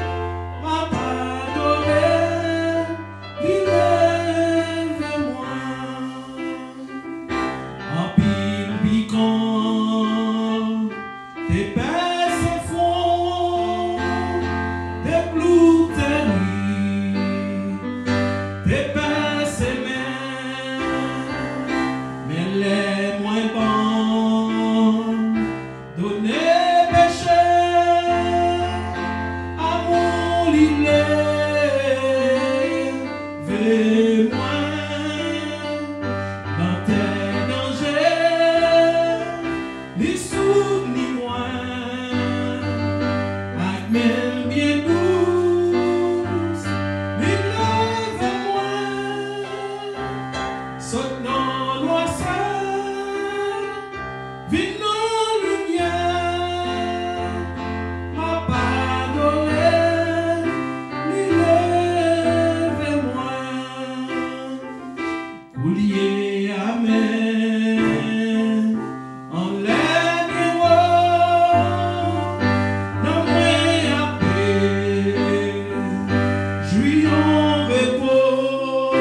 m'a pas adoré, lève-moi, en pile piquant, tes pères se font, des blouses terribles, des pères s'aimer, mais les moins bons, donner péché, amour lève-moi, dans tes dangers, ni souffle ni moi. Admets bien douce, lève-moi, saute dans l'oisa, viens dans lumière, m'a pas adoré, lève-moi, coulier amen, enlève dans moi à paix, j'suis en repos,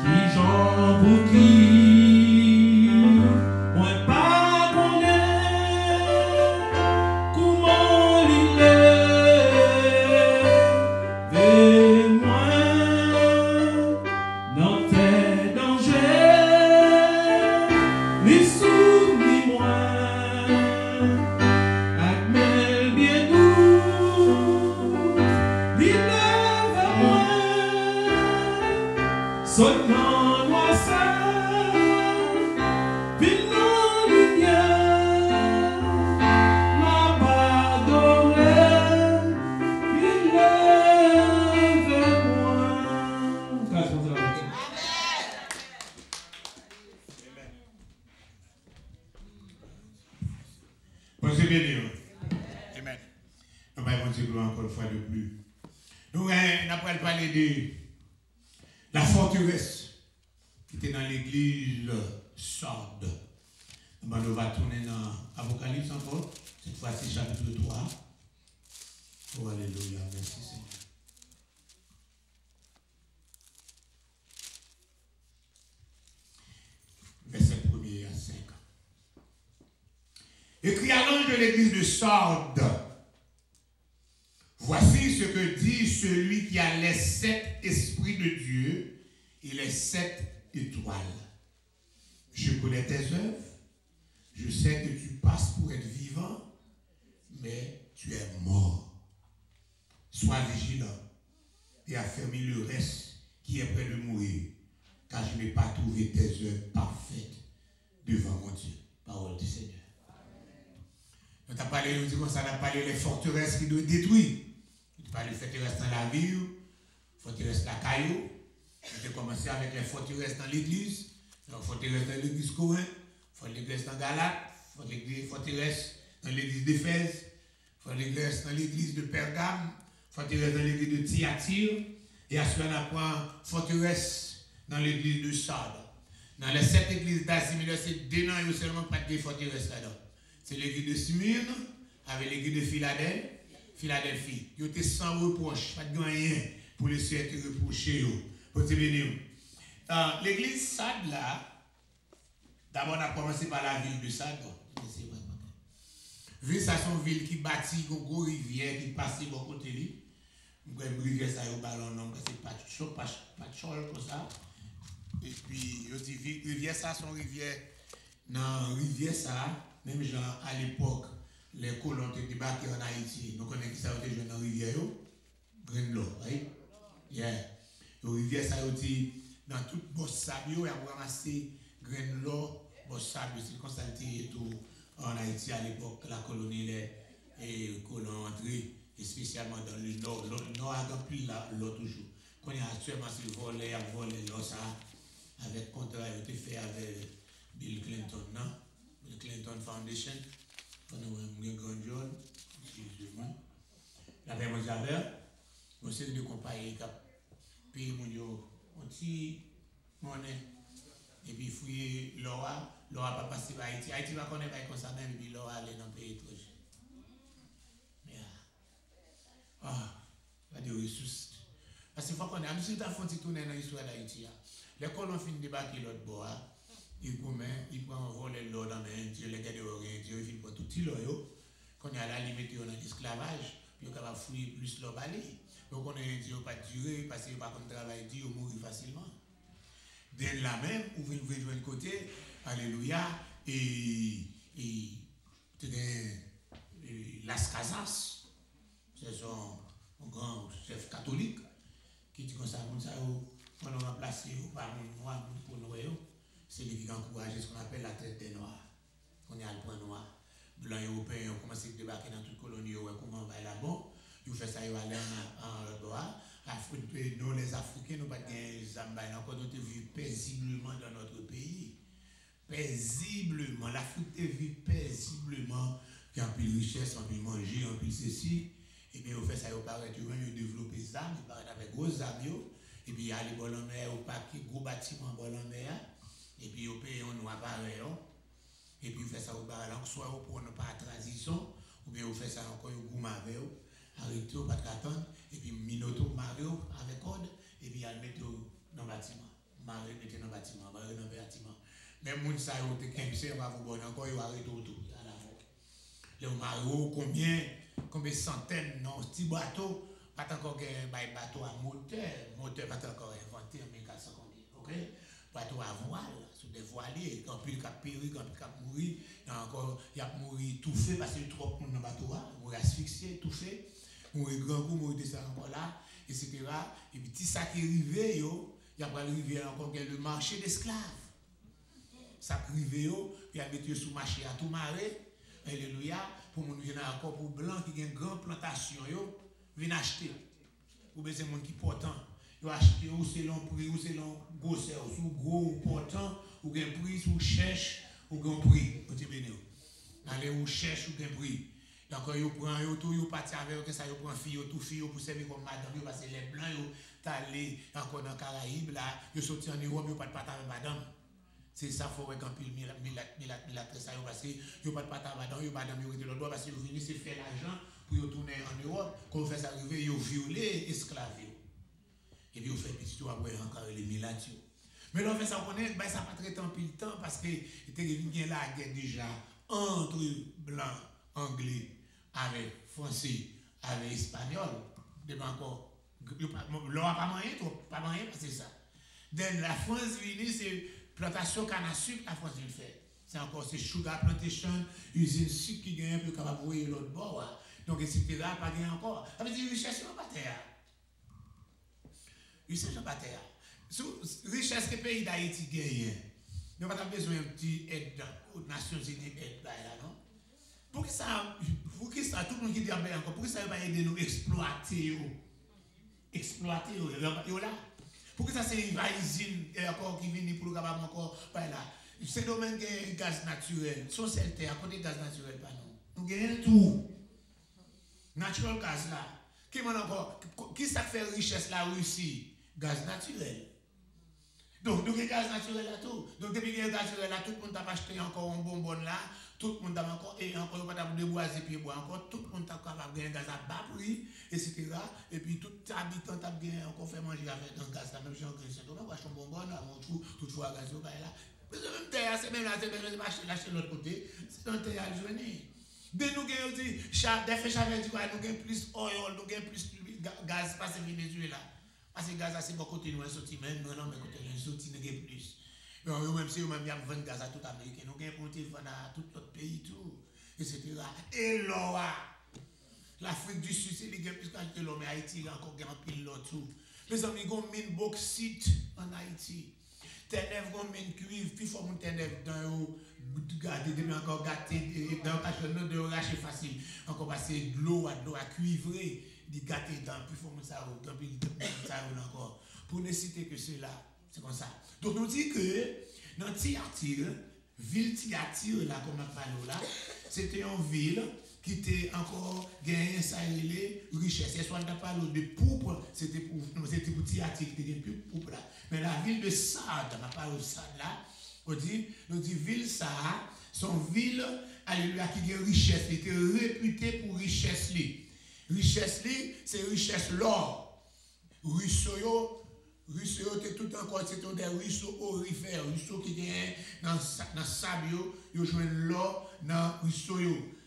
qui j'en vous qui, moi pas connaît, comment il est, moi dans tes dangers, ni souffle ni moi. Admets bien douce, dis-le Seulement moi seul, vite dans lumière, m'a pardonné, il est de moi. Grâce à Dieu. Pensez bien, amen. Nous allons dire encore une fois de plus. Nous allons parler de la forteresse qui était dans l'église Sardes. Nous allons tourner dans Apocalypse encore, cette fois-ci chapitre 3. Oh, alléluia, merci Seigneur. Verset 1er à 5. Écrit à l'ange de l'église de Sardes. Voici ce que dit celui qui a les 7 esprits de Dieu et les 7 étoiles. Je connais tes œuvres. Je sais que tu passes pour être vivant, mais tu es mort. Sois vigilant et affermis le reste qui est près de mourir, car je n'ai pas trouvé tes œuvres parfaites devant mon Dieu. Parole du Seigneur. On a parlé, on dit comme ça, on a parlé des forteresses qui doivent détruire. On a parlé des forteresses dans la ville, forteresses dans la caillou. On a commencé avec les forteresses dans l'église, forteresses dans l'église Corinth, forteresses dans Galate, forteresses dans l'église d'Éphèse, forteresses dans l'église de Pergame, forteresses dans l'église de Thyatire, et ensuite on apprend forteresses dans l'église de Sardes. Dans les 7 églises d'Asie Mineure, c'est 2 noms, il n'y a seulement pas de forteresses là-dedans. C'est l'église de Smyrne avec l'église de Philadelphie. Ils étaient sans reproche, pas de rien pour les se reprocher. L'église Sardes là, d'abord on a commencé par la ville de Sardes. Vu ça, c'est une ville qui bâtit une grosse rivière qui passe de bon côté. Une rivière, ça y est au ballon, c'est pas de chol comme ça. Et puis, je dis, rivière, ça, c'est une rivière. Dans rivière, ça, même genre à l'époque, les colons étaient débarqués en Haïti. Nous connaissons qui ça a été joué dans la rivière, Greenlaw, right? Yeah. La rivière, ça a été dans toute bosse sable, il y a ramassé Greenlaw, bosse sable, c'est comme ça et tout en Haïti à l'époque, la colonie, les colons entrés, et spécialement dans le nord. Le nord a rempli l'eau toujours. Quand il y a actuellement, c'est volé, l'eau, ça, avec contrat, il a été fait avec Bill Clinton, non? Le Clinton Foundation, on a un grand John, excusez-moi. La paix mondiale, on sait de compagnies qui payent mon petit monnaie, et puis fouiller l'OA pas passer par Haïti. Haïti va connaître comme ça même, et puis l'OA aller dans le pays étranger. Mais, pas de ressources. Parce qu'il faut qu'on ait, nous sommes en train de tourner dans l'histoire d'Haïti. Les colons finissent de débarquer l'autre bois. Il prend un vol l'eau dans les Indiens, les gars de l'Orient, ils finissent pour tout l'eau. Quand il y a la limite dans l'esclavage, puis on va fouiller plus l'eau balai. Donc on a un Indien pas durer parce qu'il n'y a pas de travail, il mourir facilement. Dès la même, vous pouvez jouer de côté, alléluia, et Las Casas, c'est son grand chef catholique, qui dit comme ça, on a remplacé par un noir pour nous. C'est lui qui a encouragé ce qu'on appelle la traite des Noirs. On est à le point noir. Blancs européens ont commencé à débarquer dans toute colonie, comment on va là-bas. Ils ont fait ça, ils vont aller en droit. Nous, les Africains, nous n'avons pas de Zambay, encore nous vivons paisiblement dans notre pays. Paisiblement. L'Afrique vit paisiblement. Il y a un peu de richesse, un peu de manger, un peu de ceci. Et bien, on fait ça, ils paraît, ils ont développé des armes, ils paraît avec gros armes. Et puis, il y a les bolonais, au paquet, gros bâtiments bolonais. Et puis, au pays, on a pareil. Et puis, on fait ça au bar, soit pour ne pas la transition, ou bien on fait ça encore au goût avec eux, arrêtez, pas d'attendre, et puis minoto Mario avec code, et puis elle met dans le bâtiment. Mario mettez dans le bâtiment, Mario dans le bâtiment. Même si ça a été 15, va vous bonner encore, il va arrêter autour. Le Mario, combien de centaines, non, petits bateaux, pas encore un bateau à moteur pas encore inventé en 1400 combien, ok? Bateau à voile, sur des voiliers, quand il a péri, quand il a mouru, il a mouru tout fait parce qu'il y a trop de monde dans le bateau, il mouru asphyxié, tout fait, mouru grand coup, mouru descend encore là, etc. Et puis, si ça qui est arrivé, il y a pas arrivé encore le marché d'esclaves. Ça privé, puis a mis sous marché à tout maré. Alléluia. Pour nous venir encore pour blanc qui a une grande plantation, viennent acheter. Ou bien c'est monde qui portant. Ils achètent ou c'est long prix, ou c'est long grosseur, ou gros ou portant, ou bien prix, ou cherche, ou bien prix. Allez, ou cherche, ou bien prix. Donc, ils prennent tout, ils partent avec eux, ça, ils prennent fille, tout fille, pour servir comme madame, parce que les blancs, ils sont allés encore dans les Caraïbes, là, ils sont sortis en Europe, ils ne partent pas avec madame. C'est ça, il faut que quand il milâtre, ça, parce que ils ne partent pas avec madame, ils madame, ils ont le droit, parce qu'ils viennent se faire l'argent pour retourner en Europe. Quand ils font arriver, ils ont violé esclaves. Et puis, ils font petit tour après encore les milâtres. Mais là, on fait ça, ça n'a pas très tant pile temps, parce que il y a la guerre déjà entre blancs, anglais, avec français, avec espagnol, encore. L'on pas moyen, pas moyen, parce que c'est ça. Donc la France vient, c'est plantation canne à sucre, la France vient faire. C'est encore ces sugar plantation, usine sucre qui gagne un peu capable de voir l'autre bord. Donc, etc., pas gagné encore. Ça veut dire richesse en bataille. Richesse en bataille. Richesse que le pays d'Haïti gagne. Nous n'avons pas besoin d'un petit aide aux Nations Unies, aide là, non? Pour que ça, tout le monde qui dit encore, pour que ça va aider nous exploiter, là. Pour que ça c'est une usine encore qui vient pour le capable encore, pas là. C'est domaine de gaz naturel, son seul terre, à côté gaz naturel, pas non. Nous gagnons tout. Natural gaz là. Qui ça fait richesse la Russie? Gaz naturel. Donc, nous avons gaz naturel là tout. Donc, depuis qu'il y a gaz naturel là, tout le monde a acheté encore un bonbon là, tout le monde a encore, et encore, pas de boiser puis boire encore, tout le monde a capable de gagner gaz à bas prix, etc. Et puis, tout habitant a gagné encore fait manger avec un gaz là, même si on gagne, on va acheter un bonbon là, on trouve toutefois gaz là. Mais c'est même terre, c'est même là, c'est même acheter de l'autre côté, c'est un terre à journée. Dès nous gagnons aussi, des faits chavé, nous gagnons plus oil, nous gagnons plus gaz passé Venezuela. Parce que le gaz, c'est bon côté nous, un sorti même, non, mais côté nous, sorti, nous gagnons plus. Même si nous avons 20 gaz à tout Américain, nous gagnons pour vendre à tout notre pays, tout, etc. Et là, l'Afrique du Sud, c'est les gains plus qu'à l'homme, mais Haïti, il y a encore un pile là, tout. Les amis, ils ont mis une bauxite en Haïti. Ténèbres, ils ont mis une cuivre, puis il faut monter ténèbres dans l'eau, garder, encore gâter, dans le cachot, de racher facile. Encore passer de l'eau à cuivrer. Di gâter dans puis faut mettre ça au puis ça encore pour ne citer que cela c'est comme ça donc nous dit que dans Thyatire ville Thyatire là comme on parle là c'était une ville qui était encore gagné ça les richesses et soit on parle de pourpre c'était pour Thyatire qui était plus pourpre là mais la ville de Sardes on parle de Sardes là on dit ville ça son ville alléluia qui a richesse était réputée pour richesse li. Richesse, c'est richesse l'or. Ruisseau, c'est tout encore, c'est des ruisseaux orifères, ruisseaux qui viennent dans le sable, ils jouent l'or dans le ruisseau.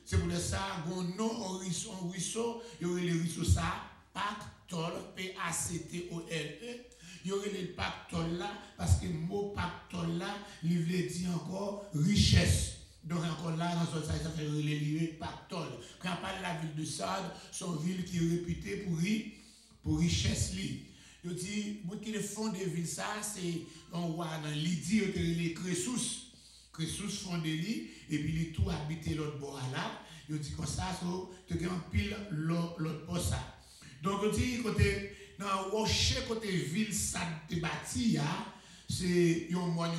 C'est pour ça, qu'on nom un ruisseau, il y aurait les ruisseaux ça, Pactol, P-A-C-T-O-L-E. Il y aurait les pactol là, parce que le mot pactol là, il veut dire encore richesse. Donc encore là, dans ce sens, ça fait relier Pactol. Quand on parle de la ville de Sardes, c'est une ville qui est réputée pour richesse. Je dis, moi qui le fond des villes, ça, c'est, on voit dans Lydie, les Crésus. Crésus font des lits, et puis les tout habité l'autre bord là. Je dis comme ça, tu as un pile l'autre bord ça. Donc je dis, dans le rocher, côté ville, ça te bâti, c'est un moine,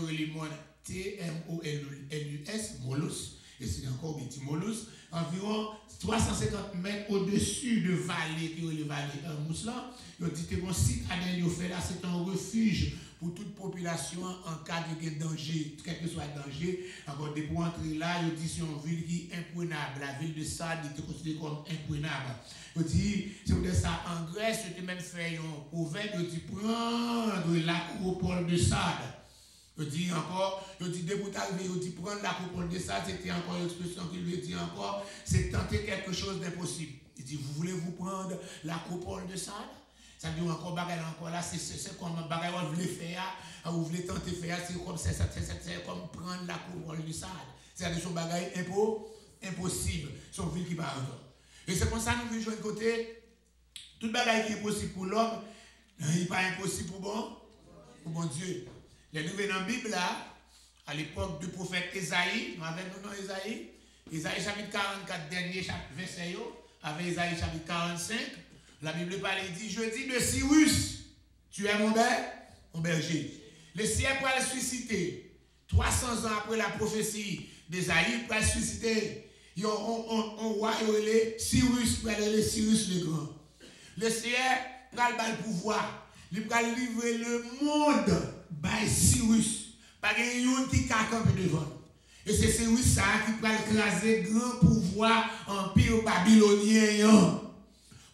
T-M-O-L-U-S, Molus, et c'est encore un petit Molus, environ 350 mètres au-dessus de vallée, qui est le vallée Mousselan. Il dit que mon site fait là, c'est un refuge pour toute population en cas de danger, quel que soit le danger. Encore des pour entrer là, il dit c'est une ville qui est imprenable. La ville de Sardes était considérée comme imprenable. Il dit, c'est pour ça en Grèce, il même fait un proverbe, il dit prendre l'acropole de Sardes. Je dis encore, je dis, dès que vous arrivez, je dis, prendre l'acropole de Sardes, c'était encore l'expression qu'il lui dit encore, c'est tenter quelque chose d'impossible. Il dit, vous voulez vous prendre l'acropole de Sardes? Ça dit encore, bagaille encore là, c'est comme bagaille, vous voulez faire, vous voulez tenter faire, c'est comme ça, c'est comme prendre l'acropole de Sardes. C'est-à-dire son bagaille impossible, son ville qui va encore. Et c'est pour ça que nous vivons de côté, toute bagaille qui est possible pour l'homme, il n'est pas impossible pour bon. pour bon Dieu. Les nouvelles dans la Bible, là, à l'époque du prophète Esaïe, nous avons le nom Esaïe. Esaïe chapitre 44, dernier chapitre verset, avec Esaïe chapitre 45, la Bible parle et dit, je dis de Cyrus, tu es mon berger. Le ciel pourra le susciter. 300 ans après la prophétie d'Esaïe, pourra le susciter. On voit Cyrus, Cyrus le grand. Le ciel pourra le pouvoir. Il pourra livrer le monde par Cyrus. Pas de monde qui a campé devant. Et c'est Cyrus ça qui pourra écraser grand pouvoir empire babylonien.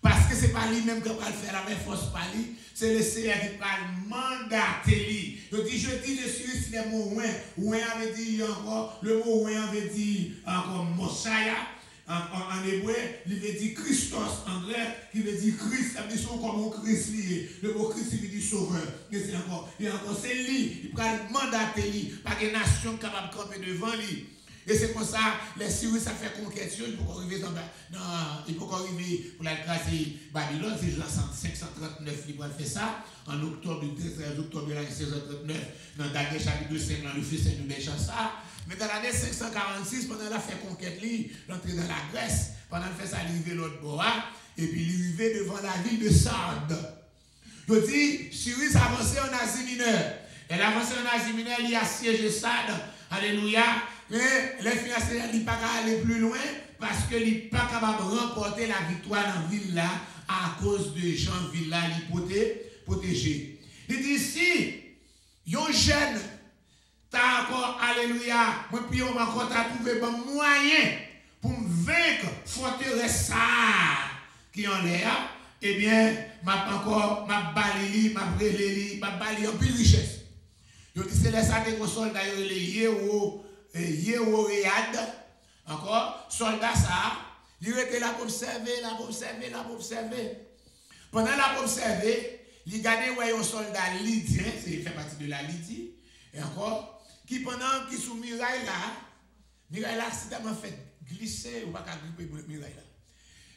Parce que ce n'est pas lui-même qui va le faire la même force par lui. C'est le Seigneur qui va le mandater. Donc je dis de Cyrus les mots ouin. Ouin avait dit encore, le mot ouin avait dit encore Mosiah. En hébreu, il veut dire Christos en grec, qui veut dire Christ, ça veut dire comme un Christ lié. Le mot Christ, il veut dire sauveur. Et encore, c'est lui, il va mandater lui, par une nation capable de camper devant lui. Et c'est comme ça, les Syriens, ça fait conquête, il faut arriver dans il faut arriver pour la classe Babylone, c'est en 539, il va faire ça, en octobre, le 13 octobre de l'année 1639, dans Daniel chapitre 5, dans le fils de Béchançar. Mais dans l'année 546, pendant la fait conquête, l'entrée dans la Grèce, pendant le fait ça, il arrive l'autre bord, et puis il arrive devant la ville de Sardes. Je dis, Cyrus avançait en Asie mineure. Elle avançait en Asie mineure, il a assiégé Sardes. Alléluia. Mais les financiers ne sont pas aller plus loin parce que ils ne sont pas capables de remporter la victoire dans la ville là à cause de gens de ville là protégés. Il dit si, un jeune, t'as encore, alléluia, moi puis on m'a encore trouvé un moyen pour me vaincre forteresse ça qui en l'air, eh bien, m'a balayé, m'a brûlé, m'a balayé en plus de richesse. Donc c'est les soldats, les Yehoréad, encore, soldats ça, il était là pour observer. Pendant la observer, il regardait un soldat lydien, il fait partie de la Lydie, et encore, qui pendant qu'il sous muraille là, accidentellement fait glisser, ou pas qu'à gripper muraille là.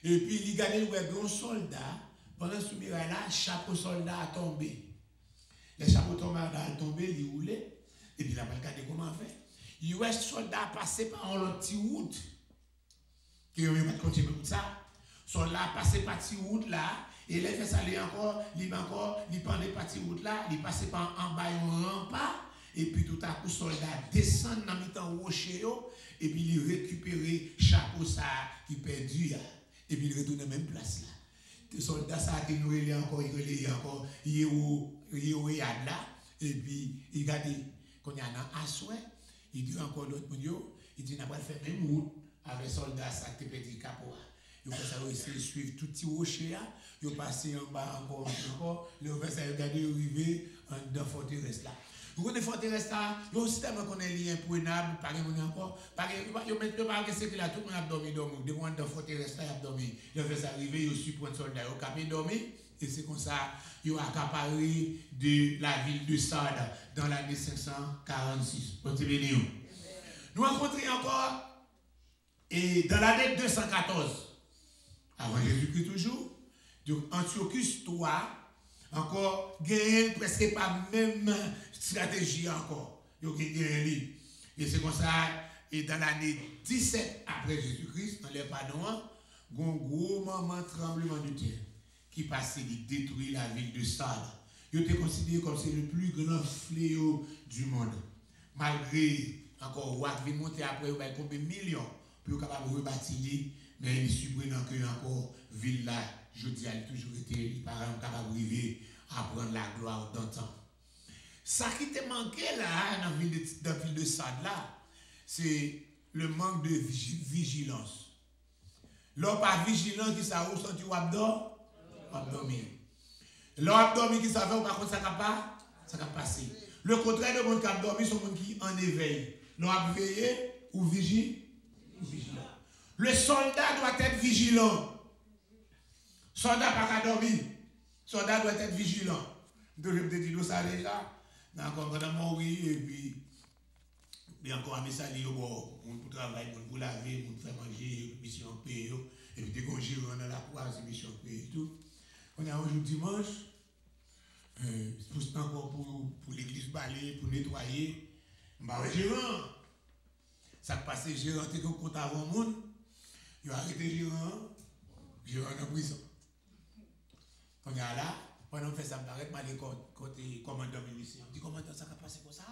Et puis il regardait un soldat, pendant sous muraille là, chapeau soldat a tombé. Le chapeau soldat a tombé, il roulait, et puis il a pas regardé comment faire. Il y a un soldat passé par un petit route. Qui n'a pas continué comme ça. Soldat passé par cette route là. Et il fait ça, il pendait par cette route là. Il passait par en bas un rempart. Et puis tout à coup, soldat descend dans le temps rocher. Et puis il récupère le chapeau ça qui perdu. Et puis il retourne à la même place là. Le soldat ça a été noué encore. Il est au yad là. Et puis il regarde qu'on y a un assoin. Il dit encore l'autre monde, il dit n'a pas fait même route avec soldats ça qui petit capot. Il faut ça essayer de suivre tout petit rocher là, il passer en bas encore, le fait ça regarder arriver dans forteresse là. Vous connaissez forteresse là, il y a un système qu'on est lié imprenable, par exemple encore, par exemple, il met pas que c'est que là tout le monde a dormi devant dans forteresse là, il a dormi. Il fait ça arriver, il suit pour un soldat, il a dormi. Et c'est comme ça qu'il a accaparé de la ville de Sardes dans l'année 546. Nous rencontrons encore et dans l'année 214, avant Jésus-Christ toujours, donc Antiochus III, encore, gagne presque pas même stratégie encore. Et c'est comme ça, et dans l'année 17 après Jésus-Christ, dans les Padans, il y a un gros moment tremblement de terre qui passait, qui détruit la ville de Sardes. Il était considéré comme c'est le plus grand fléau du monde. Malgré, encore, roi qui vient monter après, il y a combien de millions pour capable de rebâtir, mais il est surprenant que encore, ville là, je dis, elle a toujours été, par exemple, capable d'arriver à prendre la gloire d'antan. Ça qui te manquait là, dans la ville de Sardes là, c'est le manque de vigilance. L'homme pas vigilant qui ça où senti ou abdor? Abdomen. L'homme abdomen qui savait ou par contre ça n'a pas passé. Le contraire de monde qui a dormi, c'est le monde qui en éveille. L'homme a veillé ou vigilant. Le soldat doit être vigilant. Soldat pas dormir. Soldat doit être vigilant. Donc je me dis ça déjà. D'accord, madame, oui, et puis encore un message pour travailler, pour laver, pour faire manger, mission paye, et puis dès qu'on gère dans la poire, c'est mission paye et tout. On a un jour dimanche, encore pour l'église balai, pour nettoyer. Je suis gérant. Ça passe, gérant, tu es compte avant le monde. Il a arrêté gérant en prison. Quand il y a là, pendant que ça me paraît, je suis côté commandant militaire. Je dis, commandant, ça va passer comme ça.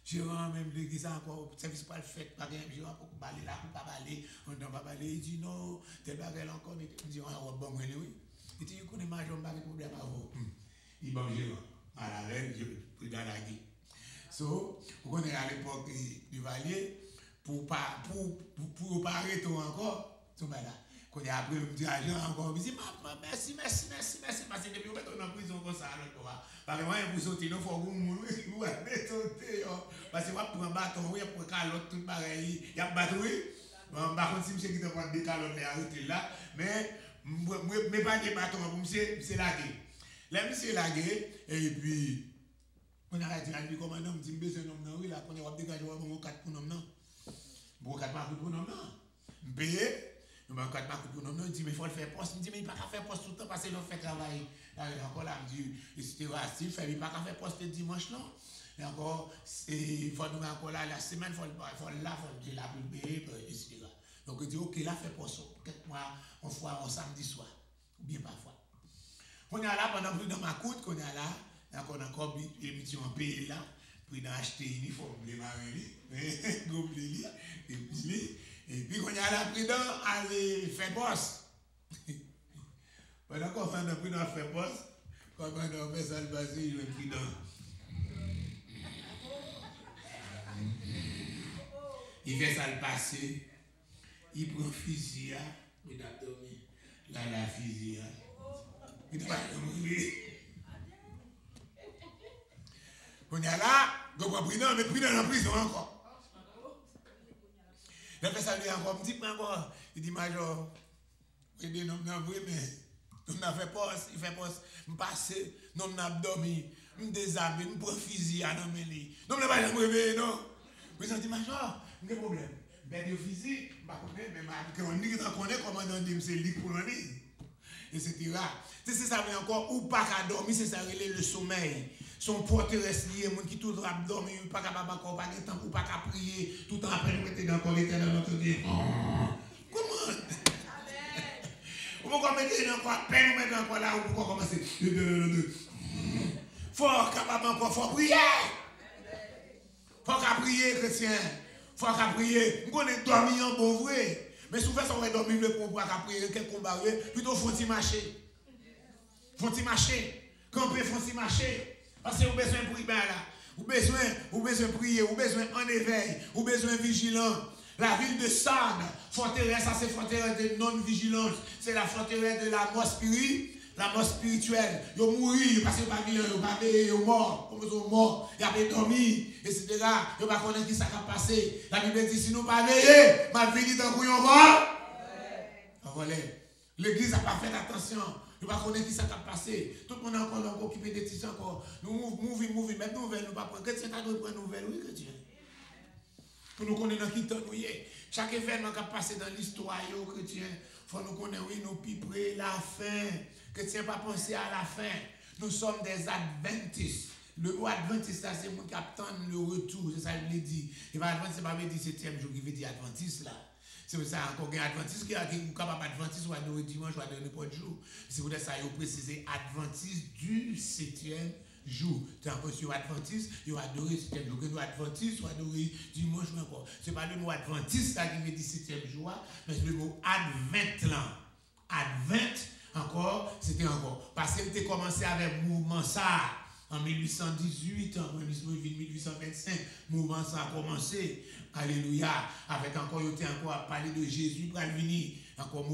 Gérant, même l'église, encore, service pas le fait, pas de gérant pour balayer là, pour pas balayer, on ne va pas balayer. Il dit, non, tel bagage encore, il dit, bon, oui. Il dit, il connaît ma jambe, pas de problème à vous. Il va me gérant. À la reine, je suis dans la guerre. So, vous connaissez à l'époque du Valier, pour pas arrêter encore, tout là. Quand il y a après le petit agent encore, il dit merci, parce que depuis qu'on est en prison comme ça, parce que moi, pour sortir, il faut que vous sauter, parce que moi, pour un bâton, oui, pour calotte, tout pareil, il y a un bâton, oui. Par contre, si monsieur qui te prend des calottes, arrêtez là, mais pas des bâtons, pour monsieur, c'est lagué. Là, monsieur lagué, et puis, on a dit, le commandant me dit, besoin d'un homme, oui, là, quand on a dégagé, on a 4 pour l'homme, non. Bon, 4 marques pour l'homme, non. Payé. Nous avons 4 marques pour l'homme, non. Il dit, mais il faut le faire poste. Il dit, mais il ne peut pas faire poste tout le temps parce qu'il fait travail. Encore là, il dit, c'était raciste, il ne peut pas faire poste le dimanche, non. Et encore, il faut nous encore là, la semaine, il faut là, il faut là pour le payer, etc. Donc, il dit, ok, là, fait poste. Quelques mois, on fait un samedi soir. Ou bien parfois. On est là pendant plus de ma coûte, qu'on est là. On a encore émission en pays là, puis on a acheté un uniforme, les marins, et puis on a la prudent à faire poste. Pendant qu'on fait un prudent à faire poste, quand on fait ça le passé, il est prudent. Il fait ça le passé, il prend fusil, il a dormi, là la fusil, il va dormir. On est là, donc on prend mais pris dans la prison encore. Il fait ça lui encore, il dit encore, il dit major, il dit non, mais on a fait poste, il fait poste, je passe, non, on a dormi, je désarme, je prends fusil à non, mais non, je ne vais pas me réveiller, non. Mais je dis major, il y a un problème. Ben, le fusil, je ne connais pas, mais on dit qu'on connaît comment on dit, c'est lui pour l'année, etc. C'est ça, mais encore, ou pas qu'à dormir, c'est ça, le sommeil. Son poids terrestre lié, mon qui tout rap dormir, pas capable encore pas de temps pour pas qu'à prier, tout en après mettre dans le l'éternel notre Dieu. Comment? Ou pourquoi mettre dans quoi peine ou mettre encore là ou pourquoi commencer? Faut capable encore faut prier. Faut qu'à prier chrétien. Faut qu'à prier. On est dormir en bon vrai. Mais souvent ça on va dormir le pour pas qu'à prier quel combat plutôt faut-il marcher. Faut-il marcher. Camper faut-il marcher. Parce que vous avez besoin de prier là. Vous avez besoin de prier, vous avez besoin en éveil, vous avez besoin de vigilant. La ville de Sardes, forteresse, ça c'est forteresse de non-vigilance. C'est la forteresse de la mort spirituelle. La mort spirituelle. Ils ont mouru parce qu'ils n'ont pas vu, ils n'ont pas veillé, ils sont morts. Comme ils sont morts, ils ont dormi, etc. Ils n'ont pas connu qui ça a passé. La Bible dit si nous ne pas veillé, ma vie dans le mort. Voilà. L'église n'a pas fait attention. Nous ne pas connaître qui ça a passé. Tout le monde a encore occupé des tissus encore. Nous mouvons, même nouvelle, nous ne pas prendre. Chrétien, tu dois prendre nouvelle, oui, chrétien. Pour nous connaître dans qui temps nous y est. Chaque événement qui a passé dans l'histoire, chrétien, il faut nous connaître, oui, nous piper la fin. Chrétien, pas penser à la fin. Nous sommes des adventistes. Le mot adventiste, c'est le monde qui attend le retour. C'est ça qu'il veut dire. Et pas adventiste, c'est pas le 17e jour qui veut dire adventiste là. C'est pour ça encore un adventiste qui est capable d'adventiste ou adorer dimanche ou adorer n'importe jour. C'est pour ça qu'il faut préciser adventiste du 7e jour. Tu as encore sur adventiste, il va adorer le 7e jour. Nous adventiste ou adorer dimanche ou encore. Ce n'est pas le mot adventiste qui veut dire 7e jour, mais c'est le mot advent là. Advent, encore, c'était encore. Parce qu'il a commencé avec le mouvement ça. En 1818, en 1825, le mouvement ça a commencé. Alléluia. Avec encore, il était encore à parler de Jésus pour venir. Encore le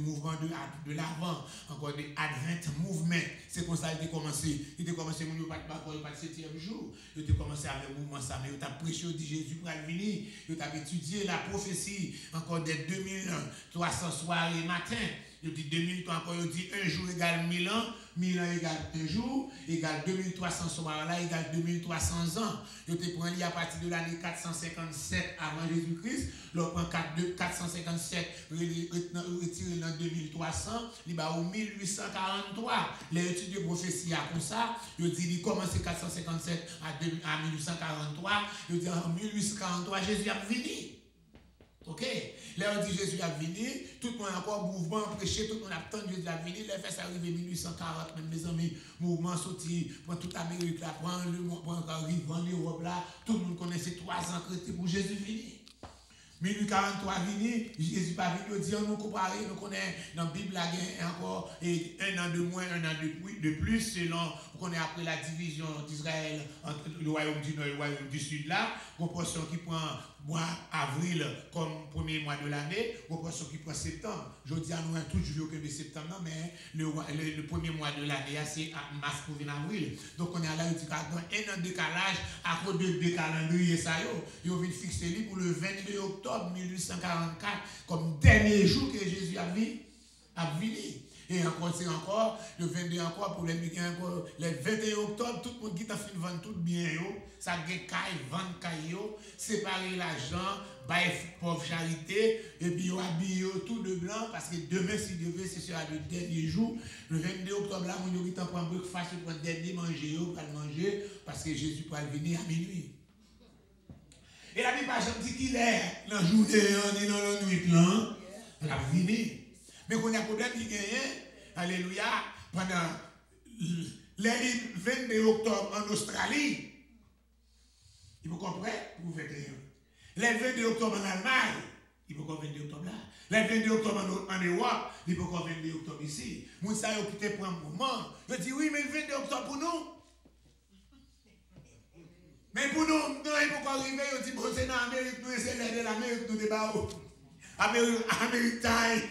mouvement de l'avant. Encore des Advent Movement. C'est comme ça qu'il a commencé. Il a commencé, il pas le 7e jour. Il a commencé avec le mouvement ça. Mais il a prêché de Jésus pour venir. Il a étudié la prophétie. Encore des 2300 soirées matin. il dit 2000 ans encore, il dit un jour égale 1000 ans, 1000 ans égale un jour, égale 2300 soirs là, égale 2300 ans. Il te prend à partir de l'année 457 avant Jésus-Christ, l'on prend 457 retiré dans 2300, il va au 1843. Les études de prophétie comme ça, il dit il commence 457 à 1843, il dit en 1843 Jésus a venu. Ok, là on dit Jésus a venu, tout le monde encore mouvement prêché, tout le monde attend Jésus a venu, les faits arrivé 1840, même mes amis, mouvement sorti, pour toute l'Amérique là, prendre le monde, prendre l'Europe là, tout le monde connaissait 3 ans chrétiens pour Jésus venir. 1843 vini, Jésus pas venu, dit on nous comparer, nous connaissons dans la Bible là, encore un an de moins, un an de plus, selon on connaît après la division d'Israël entre le royaume du nord et le royaume du sud là, proportion qui prend mois avril comme premier mois de l'année, proportion qui prend septembre. Je dis à nous tout jour que de septembre, mais le premier mois de l'année c'est mars pour venir avril. Donc on est à là, il dit dans un an de décalage à cause de calendrier ça ils vient fixer lui pour le 22 octobre 1844 comme dernier jour que Jésus a venu. Et encore, c'est encore, le 22 encore, pour les 21 octobre, tout le monde qui t'a fait vendre tout bien, ça gagne vendre caille, séparer l'argent, bailler pauvre charité, et puis on habille tout de blanc, parce que demain, si Dieu veut, ce sera le dernier jour. Le 22 octobre, là, on qui t'a pris un breakfast, pour le dernier manger, pour le manger, parce que Jésus pourra venir à minuit. Et la Bible, je dis qu'il est dans la journée, on est dans la nuit, là, elle a venu. Mais qu'on a un problème qui gagne, alléluia, pendant le 22 octobre en Australie, il faut comprendre pour 21. Le 22 octobre en Allemagne, il faut comprendre 22 octobre là. Le 22 octobre en Europe, il faut comprendre 22 octobre ici. Moi, ça, qui te prend un moment. Je dis oui, mais le 22 octobre pour nous. Mais pour nous, il faut arriver, on dit, bon, c'est dans l'Amérique, nous, c'est l'aide de l'Amérique, nous débattons. Amérique time.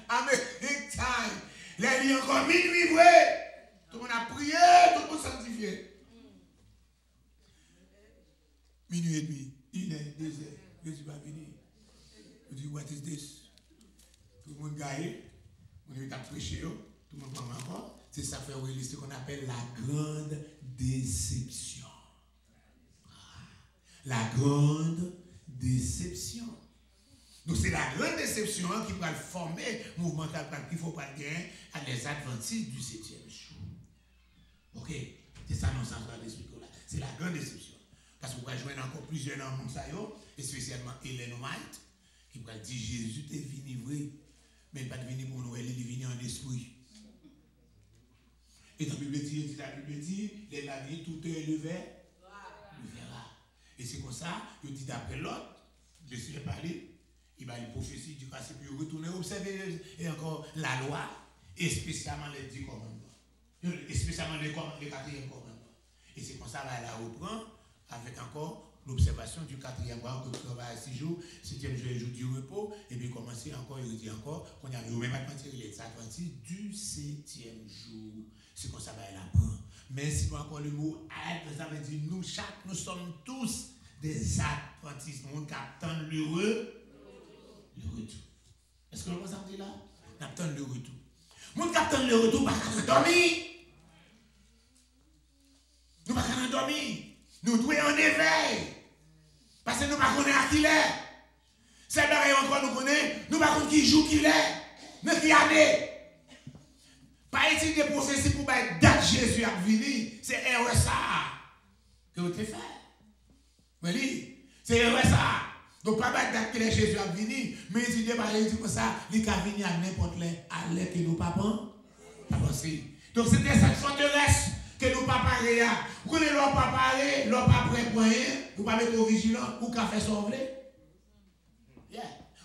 Amérique time. Les liens encore minuit, vrai. Tout le monde a prié, tout le monde sanctifié. Minuit et demi, 1 heure, 2 heures, Jésus va venir. Je dis, what is this? Tout le monde gagne, on est à prêcher, tout le monde prend encore. C'est ça fait ce qu'on appelle la grande déception. La grande déception. Donc c'est la grande déception qui va former le mouvement qu'il ne faut pas gagner à les adventistes du 7e jour. Ok? C'est ça non sens de l'expliquer là. C'est la grande déception. Parce qu'on va joindre encore plusieurs dans le monde, et spécialement Ellen White, qui va dire Jésus est venu vrai, mais il n'est pas venu pour nous, il est venu en esprit. Et dans la Bible dit, les lavis, tout est le verra. Et c'est comme ça, il dit d'après l'autre, je suis parlé, il va une prophétie du passé, puis retourner observer et encore la loi, et spécialement les 10 commandements. Et spécialement le 4e commandement. Et c'est comme ça, elle la reprend avec encore l'observation du 4e mois, que travaille 6 jours, 7e jour, jour du repos, et puis commencer encore, il dit encore, qu'on avait au même attentif, les adventistes du 7e jour. C'est comme ça, elle apprend. Mais si nous encore le mot adventistes, ça veut dire nous sommes tous des adventistes, nous attendons le retour. Est-ce que vous avez là? Nous attendons le retour. Nous attendons le retour, pas qu'à dormir. Nous pas qu'à dormir. Nous devons en éveil. Parce que nous ne connaissons pas qui il est. C'est pareil encore, nous connaissons. Nous ne connaissons pas qui joue qu'il est. Mais qui année. Pas étudier des prophéties pour que date Jésus a venu. C'est RSA que vous avez fait. Oui, c'est RSA. Donc, pas date que Jésus a venu. Mais étudier par exemple comme ça, il a venu à n'importe l'heure que nous pas penser. Donc, c'était cette forteresse que nous pas parler. Vous connaissez l'on pas parler, l'on pas prêt pour rien, vous pas mettre au vigilant, ou qu'à faire sauver.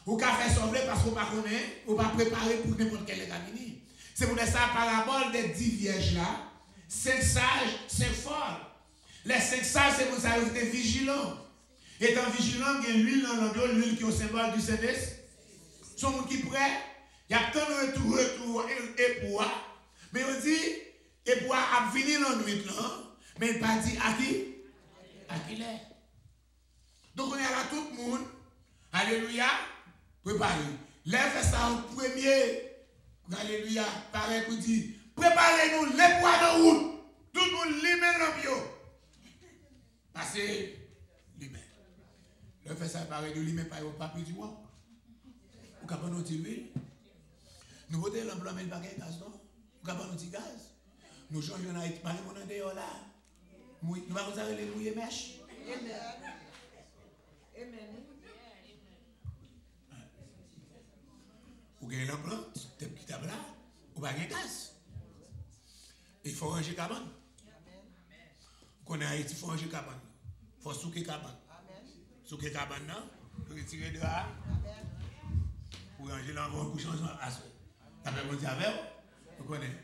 Ou qu'à faire sauver parce qu'on pas connaît, ou pas préparer pour n'importe quel venir. C'est pour ça parabole des 10 vierges là, 5 sages, 5 folles. Les 5 sages, c'est pour ça qu'ils étaient vigilants. Étant vigilants, il y a l'huile dans l'eau, l'huile qui est au symbole du Saint-Esprit. Sont gens qui prêts, il y a tant de retour et pour. Mais on dit, et pour a venir dans la nuit là, mais il pas dit à qui? À qui l'est. Donc on est là tout le monde, alléluia, préparé. Lève ça en premier. Alléluia. Pareil pour dire, préparez-nous les poids de route. Tout le monde limer l'ambio. Parce que limer. Le fait ça pareil de limer par le papier du mois. Ou capable nous tirer. Nous votons l'emploi mais pas de gaz non. Ou capable nous gaz. Nous changeons dans Haïti, parlez mon dehors là. Nous va vous arrêter les mouiller mèche. Amen. Ou gagnez l'emploi, t'es petit là, ou pas de gaz. Il faut ranger cabane. Qu'on a Haïti, il faut ranger cabane. Il faut souquer cabane. Souquer cabane, non? Pour retirer de là. Pour ranger l'envoi pour changer à ce. Ça fait mon diable. Vous connaissez?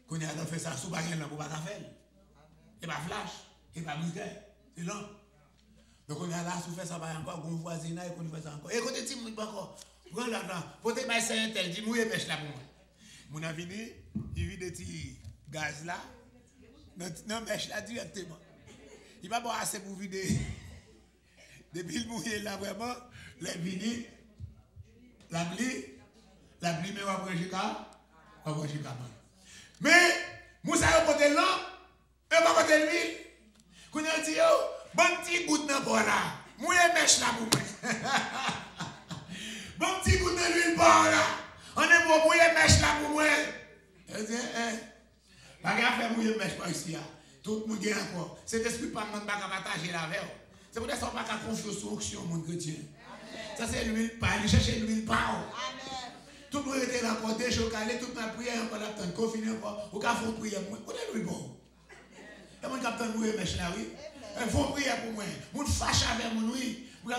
Qu'on a fait ça sous baguette là pour pas faire. Et pas flash, et pas briquet. C'est long. Donc on a là, sous fait ça pas encore, qu'on voisinage et qu'on fait ça encore. Et côté petit monde pas encore. Prends là-dedans. Potez pas ça intel, dis mouiller pêche là pour moi. Mon a venu, il vit des petits gaz là. Non, mèche là directement. Il va pas assez pour vider. Depuis le mouiller là vraiment, les vini, la pluie, mais on va prendre jusqu'à mais, Moussa a porté l'eau, et on va porter l'huile. Quand on dit, bon petit goût de l'eau là, mouille mèche là pour moi. Bon petit goût de l'huile là, on est pour mouiller mèche là pour moi. Elle dit, pas grave, faire mouiller mèche pas ici. Tout le monde est encore. Cet esprit pas de partager la verre. C'est pour ça qu'on n'a pas confiance sur l'onction, mon chrétien. Ça c'est l'huile pas, il cherche l'huile pas. Tout le monde était là pour déchocaler, toute ma prière encore là, qu'on finit encore, ou qu'on fait prière pour moi. On est lui bon. Et mon capitaine, vous mèche là, oui. Il faut prier pour moi. Vous fâchez avec moi, oui. Vous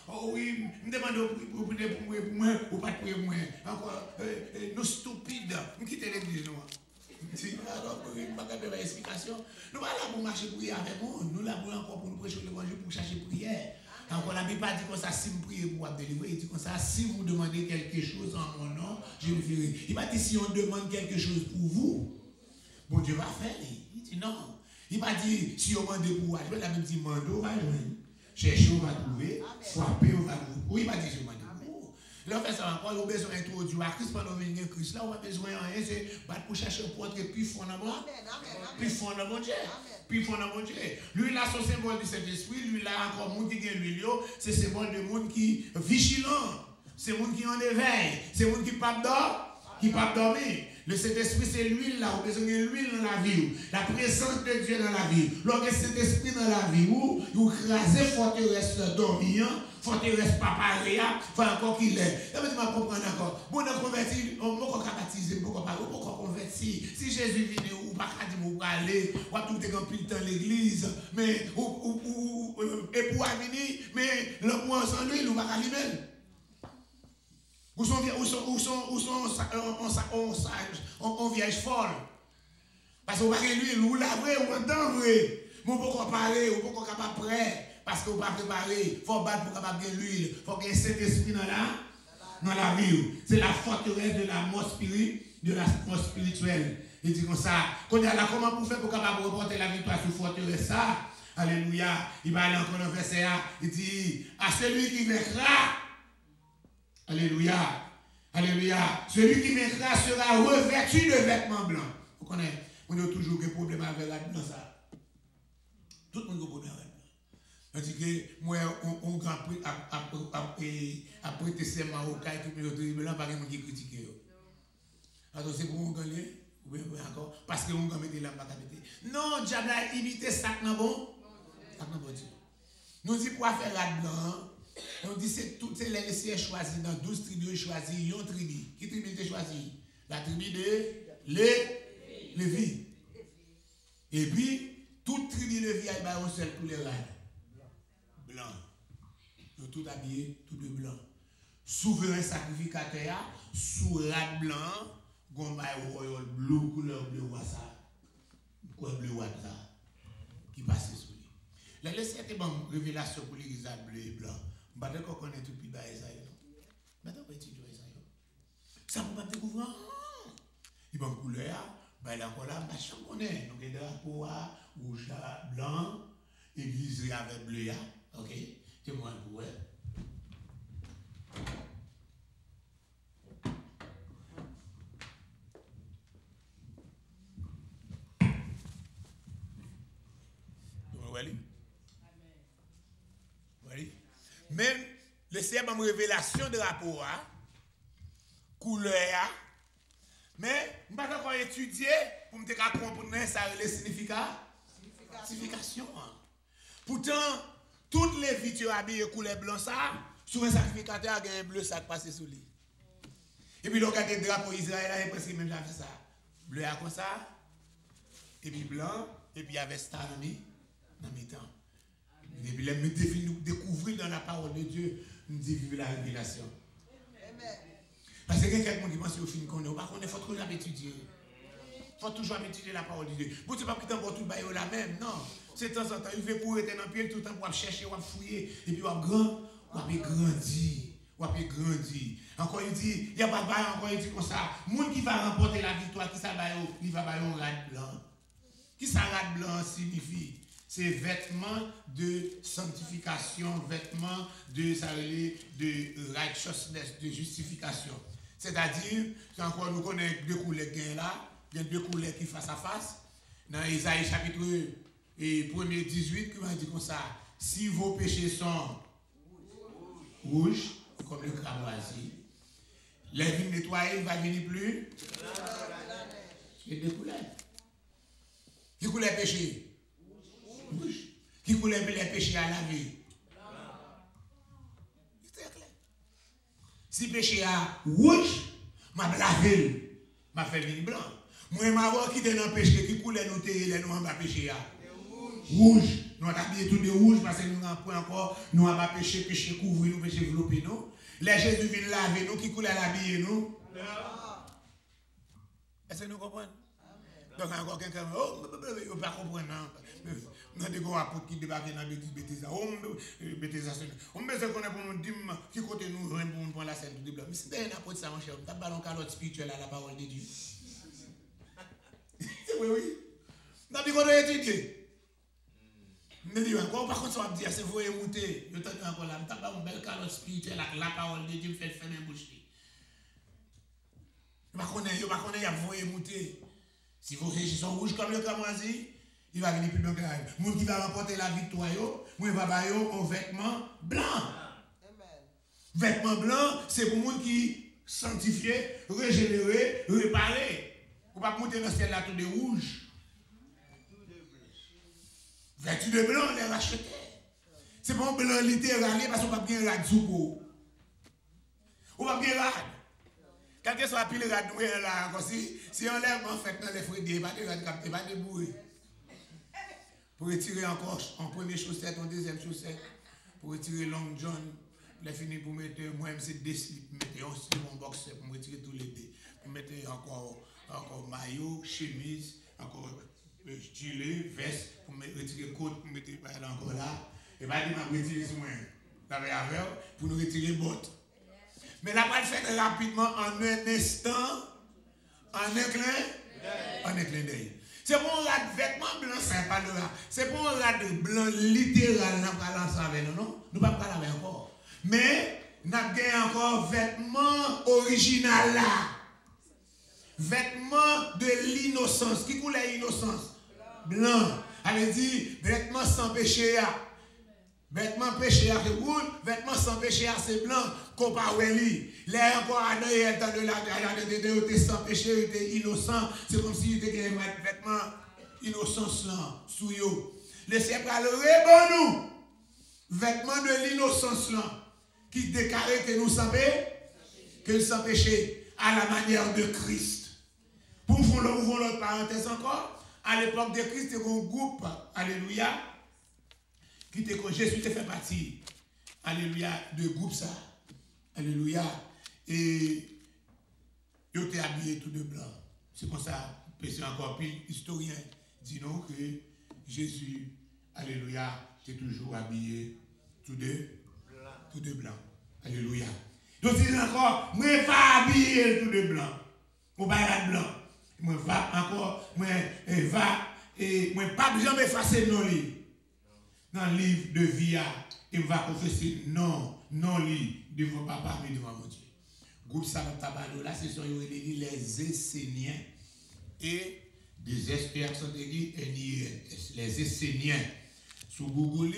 oh oui, je me demande pour prier pour moi, ou pas prier pour moi. Encore, nous stupides, nous quittons l'église, nous. Alors, pour ne pas faire explication, nous sommes là pour marcher prier avec vous. Nous sommes là pour encore pour nous prêcher l'évangile, pour chercher prière. Encore la Bible dit comme ça, si vous priez pour vous délivrer, il dit comme ça, si vous demandez quelque chose en mon nom, je le ferai. Il m'a dit si on demande quelque chose pour vous, bon Dieu va faire. Il dit non. Il m'a dit si on demande pour vous, la Bible dit mando, on va joindre. Chercher, on va trouver. Frapper, on va trouver. Oui, il m'a dit je demande pour vous. Là, on fait ça encore, on a besoin d'introduire à Christ pendant venir Christ. Là, on a besoin de rien, c'est pour chercher un portrait plus fort dans moi. Plus fort dans mon Dieu. Puis il faut en Dieu. Lui là, son symbole du Saint-Esprit, lui là, encore monde qui gagne l'huile, c'est symbole de monde qui est vigilant, c'est monde qui est en éveil, c'est monde qui pas dormir. Le Saint-Esprit, c'est l'huile là, vous besoin de l'huile dans la vie, la présence de Dieu dans la vie. Lorsque le Saint-Esprit dans la vie, vous crasez forteresse dormir, forteresse paparia, faut encore qu'il est. Ça veut dire, je comprends encore. Bon, on converti, on peut baptiser, on peut convertir. Si Jésus vient, ou pas dire, vous aller, ou tout est rempli dans l'église, mais, et pour venir, mais le point sans lui, nous va pas l'humain. Où sont on vierge folle. Parce qu'on va lui, ou la vraie, ou entendre vrai. Mais on peut parler, on peut capable prêt. Parce qu'on va préparer. Il faut battre pour capable de l'huile. Il faut qu'il y ait Saint-Esprit dans la vie. C'est la forteresse de la mort spirituelle. Il dit comme ça. Quand il y a là, comment pour faire pour capable reporter la victoire sur forteresse ça? Alléluia. Il va aller encore dans le verset 1. Il dit, à celui qui vaincra. Alléluia. Alléluia. Celui qui vaincra sera revêtu de vêtements blancs. Vous connaissez, on a toujours un problème avec la blanc ça. Tout le monde a un problème avec la blanc. On dit que moi, on a prêté serment au cas et tout le monde blanc, pas quelqu'un qui critique. Alors c'est pour on gagner, ou bien encore, parce que on gagne mettre la blanc à péter. Non, diable a imité ça n'a bon. Ça n'a bon Dieu. Nous dit pour faire la blanc. On dit c'est toutes les laissés choisis dans 12 tribus choisis, ils ont tribu. Qui tribu était choisi? La tribu de Lévi. Et puis, toute tribu de Lévi a un seul pour les rades. Blanc. Ils ont tout habillé, tout de blanc. Souverain sacrificateur, sous rade blanc, gomba royal bleu, couleur bleu, voilà ça. Quoi bleu, voilà ça. Qui passe sous lui. La laissée était bonne révélation pour l'église bleu et blanc. Je ne sais pas qu'on est tout plus bas et ça. Maintenant, on va étudier ça. Ça ne peut pas découvrir. Il va couleur, il y a encore là, machin qu'on est. Donc, il y a drapeau rouge, blanc, église avec bleu. Ok? C'est moi pour elle. Oui. Oui. Même le Seigneur m'a une révélation de rapport, couleur, mais je ne vais pas encore étudier pour me comprendre ça les signification. Pourtant, toutes les vies habillées couleur blanc, ça, sur un sacrificateur, il y a un bleu ça qui passe sur lui. Et puis, le regardez le drapeau Israël, il presque même fait ça. Bleu comme ça, et puis blanc, et puis il y avait star dans mes temps. Et puis, nous découvrir dans la parole de Dieu, nous vivre la révélation. Parce que quelqu'un qui pense au film qu'on est, il faut toujours étudier. Il faut toujours étudier la parole de Dieu. Vous ne pouvez pas prétendre pour tout le la même, non. C'est de temps en temps, il fait pour être dans le pied, tout le temps pour chercher, pour fouiller, et puis on grandit. Encore il dit, il n'y a pas de bail, encore il dit comme ça. Le monde qui va remporter la victoire, qui ça va il va bailler un rad blanc. Qui ça rad blanc signifie? C'est vêtements de sanctification, vêtements de righteousness, de justification. C'est-à-dire, encore nous connaissons deux couleurs là, il y a deux couleurs qui face à face. Dans Isaïe chapitre 1er 18, qui va dire comme ça, si vos péchés sont rouges, comme le cramoisi, les vignes nettoyées, il va venir plus. Il y a deux couleurs. Qui couleur péché? Rouge. Qui couleur les péchés à laver? C'est très clair. Si péché à rouge, m'a lavé, m'a fait venir blanc. Moi, m'a quitté dans le péché, qui couleur nous terre, nous en bas péché à rouge. Nous avons habillé tout de rouge parce que nous n'avons pas encore, nous avons péché couvrir, nous péché développer nous. Les Jésus vient laver nous, qui couleur l'habiller nous. Est-ce que nous comprenons? Donc, encore quelqu'un, oh, je ne peux pas comprendre. Nous avons des gros apôtres qui débarquent dans la bêtise. On me dit qu'on est pour nous dire qui côté nous pour nous prendre la scène du blanc. Mais c'est un apôtre, ça, mon cher. Tu as ballon calotte spirituelle à la parole de Dieu. Oui. Nous avons dit qu'on doit étudier. Mais dis encore, par contre, ça va dire, c'est vous émouter. Je t'entends encore là, je t'ai pas une belle calotte spirituelle avec la parole de Dieu, me fait fermer la bouche. Je ne pas connaître, il y a vous émouter. Si vos péchés sont rouges comme le cramoisi, il va venir plus blanc que la vie. Moun qui va remporter la victoire, moi va bailler un vêtement blanc. Vêtement blanc, c'est pour moun qui sanctifié, régénéré, réparé. Vous ne pouvez pas monter dans le ciel là tout de rouge. Vêtu de blanc, on les racheté. C'est pas un blanc littéral parce qu'on ne peut pas bien rad sous peau. On va bien rad. Quel que soit la pile rad, là, si on lève en fait dans les fruits, il n'y a pas de rad capté, pas de bourré. Pour retirer encore en première chaussette, en deuxième chaussette, pour retirer long john, pour finir pour mettre, moi-même c'est des slips, mettre un slip, un boxer, pour retirer tous les dés. Pour mettre encore maillot, chemise, encore gilet, veste, pour retirer côte, pour mettre encore là. Et bien, il m'a retiré sur moi, pour nous retirer bottes. Mais là, on va le faire rapidement, en un instant, en un clin d'œil. C'est pour un rat de vêtements blancs, c'est pas le rat. C'est pour un rat de blanc littéral, nous pas lancer avec nous, non? Nous pas parler encore. Mais, nous avons encore vêtements original là. Vêtements de l'innocence. Qui coule l'innocence? Blanc. Elle dit, vêtements sans péché. Vêtements péché c'est rouge, vêtements sans péché c'est blanc. Comparé là encore à nous il temps de la était sans péché, il était innocent, c'est comme si il était un vêtement innocence là sous yo. Le Seigneur a le rebon nous. Vêtements de l'innocence là qui déclare que nous sans péché à la manière de Christ. Pour vous ouvrir l'autre parenthèse encore, à l'époque de Christ, il y a un groupe, alléluia, qui te Jésus te fait partie, alléluia, de groupe ça, alléluia, et ils étaient habillés tout de blanc. C'est pour ça, parce encore plus, historien dit non que Jésus, alléluia, est toujours habillé tout de blanc. Alléluia. Donc il encore, moi pas habillé tout de blanc, moi pas blanc, moi va encore, moi va et moi pas jamais effacer non livre. Dans le livre de vie, il va confesser non lit devant papa mais devant mon Dieu. Groupe Saint-Tabalo, là, ce sont les Esséniens et des experts sont les Esséniens. Sur Google,